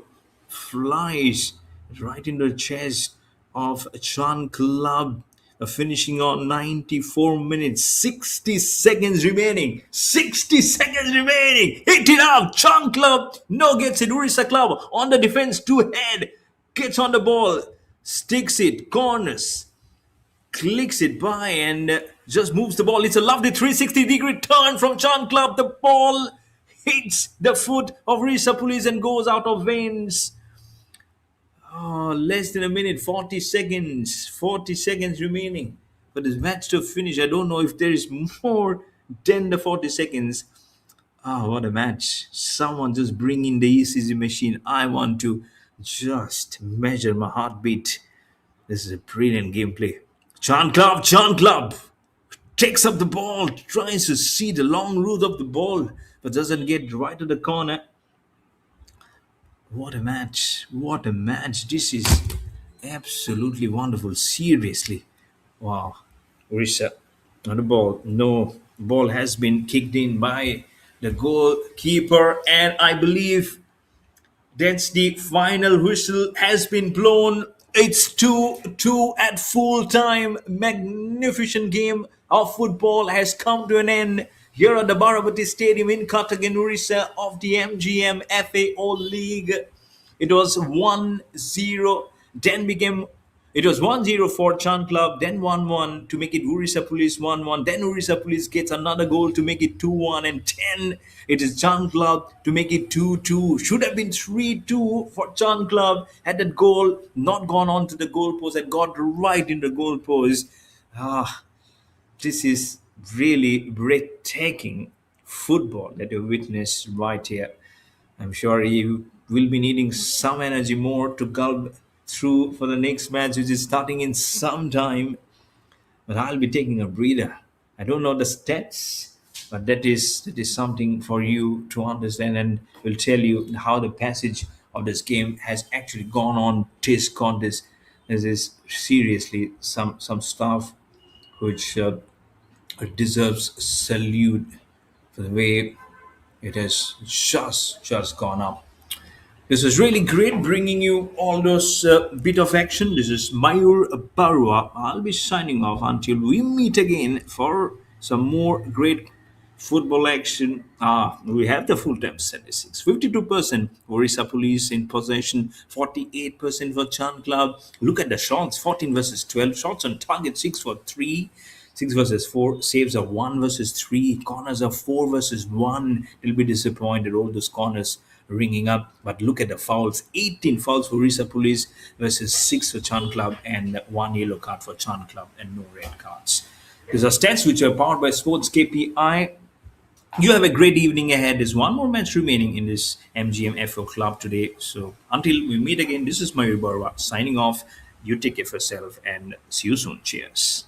flies right into the chest of Chan Club. Finishing on 94 minutes, 60 seconds remaining. 60 seconds remaining. Hit it up. Chan Club. No gets it. Odisha Club on the defense. Two head. Gets on the ball. Sticks it. Corners. Clicks it by and just moves the ball. It's a lovely 360-degree turn from Chan Club. The ball hits the foot of Odisha Police and goes out of veins. Oh, less than a minute, 40 seconds. 40 seconds remaining for this match to finish. I don't know if there is more than the 40 seconds. What a match. Someone just bring in the ECG machine. I want to just measure my heartbeat. This is a brilliant gameplay. Chan Club takes up the ball, tries to see the long route of the ball, but doesn't get right to the corner. What a match. What a match. This is absolutely wonderful. Seriously. Wow. Orissa on the ball. No, ball has been kicked in by the goalkeeper, and I believe that's the final whistle has been blown. It's 2-2 at full time. Magnificent game of football has come to an end here at the Barabati Stadium in Cuttack in Odisha of the MGM-FAO League. It was 1-0, then became it was 1-0 for Chand Club, then 1-1 to make it Odisha Police 1-1. Then Odisha Police gets another goal to make it 2-1, and then it is Chand Club to make it 2-2. Should have been 3-2 for Chand Club had that goal not gone on to the goalpost and got right in the goalpost. This is really breathtaking football that you witness right here. I'm sure you will be needing some energy more to gulp through for the next match, which is starting in some time. But I'll be taking a breather. I don't know the stats, but that is something for you to understand, and will tell you how the passage of this game has actually gone on this contest. This is seriously some stuff which deserves salute for the way it has just gone up. This is really great bringing you all those bit of action. This is Mayur Barua. I'll be signing off until we meet again for some more great football action. We have the full time statistics. 52% Odisha Police in possession, 48% for Chand Club. Look at the shots, 14 versus 12. Shots on target, 6 for 3. 6 versus 4, saves are 1 versus 3, corners are 4 versus 1. They'll be disappointed, all those corners ringing up. But look at the fouls, 18 fouls for Odisha Police versus 6 for Chand Club, and 1 yellow card for Chand Club, and no red cards. These are stats which are powered by Sports KPI. You have a great evening ahead. There's one more match remaining in this MGM-FAO club today. So until we meet again, this is Mayur Barwa signing off. You take care of yourself and see you soon. Cheers.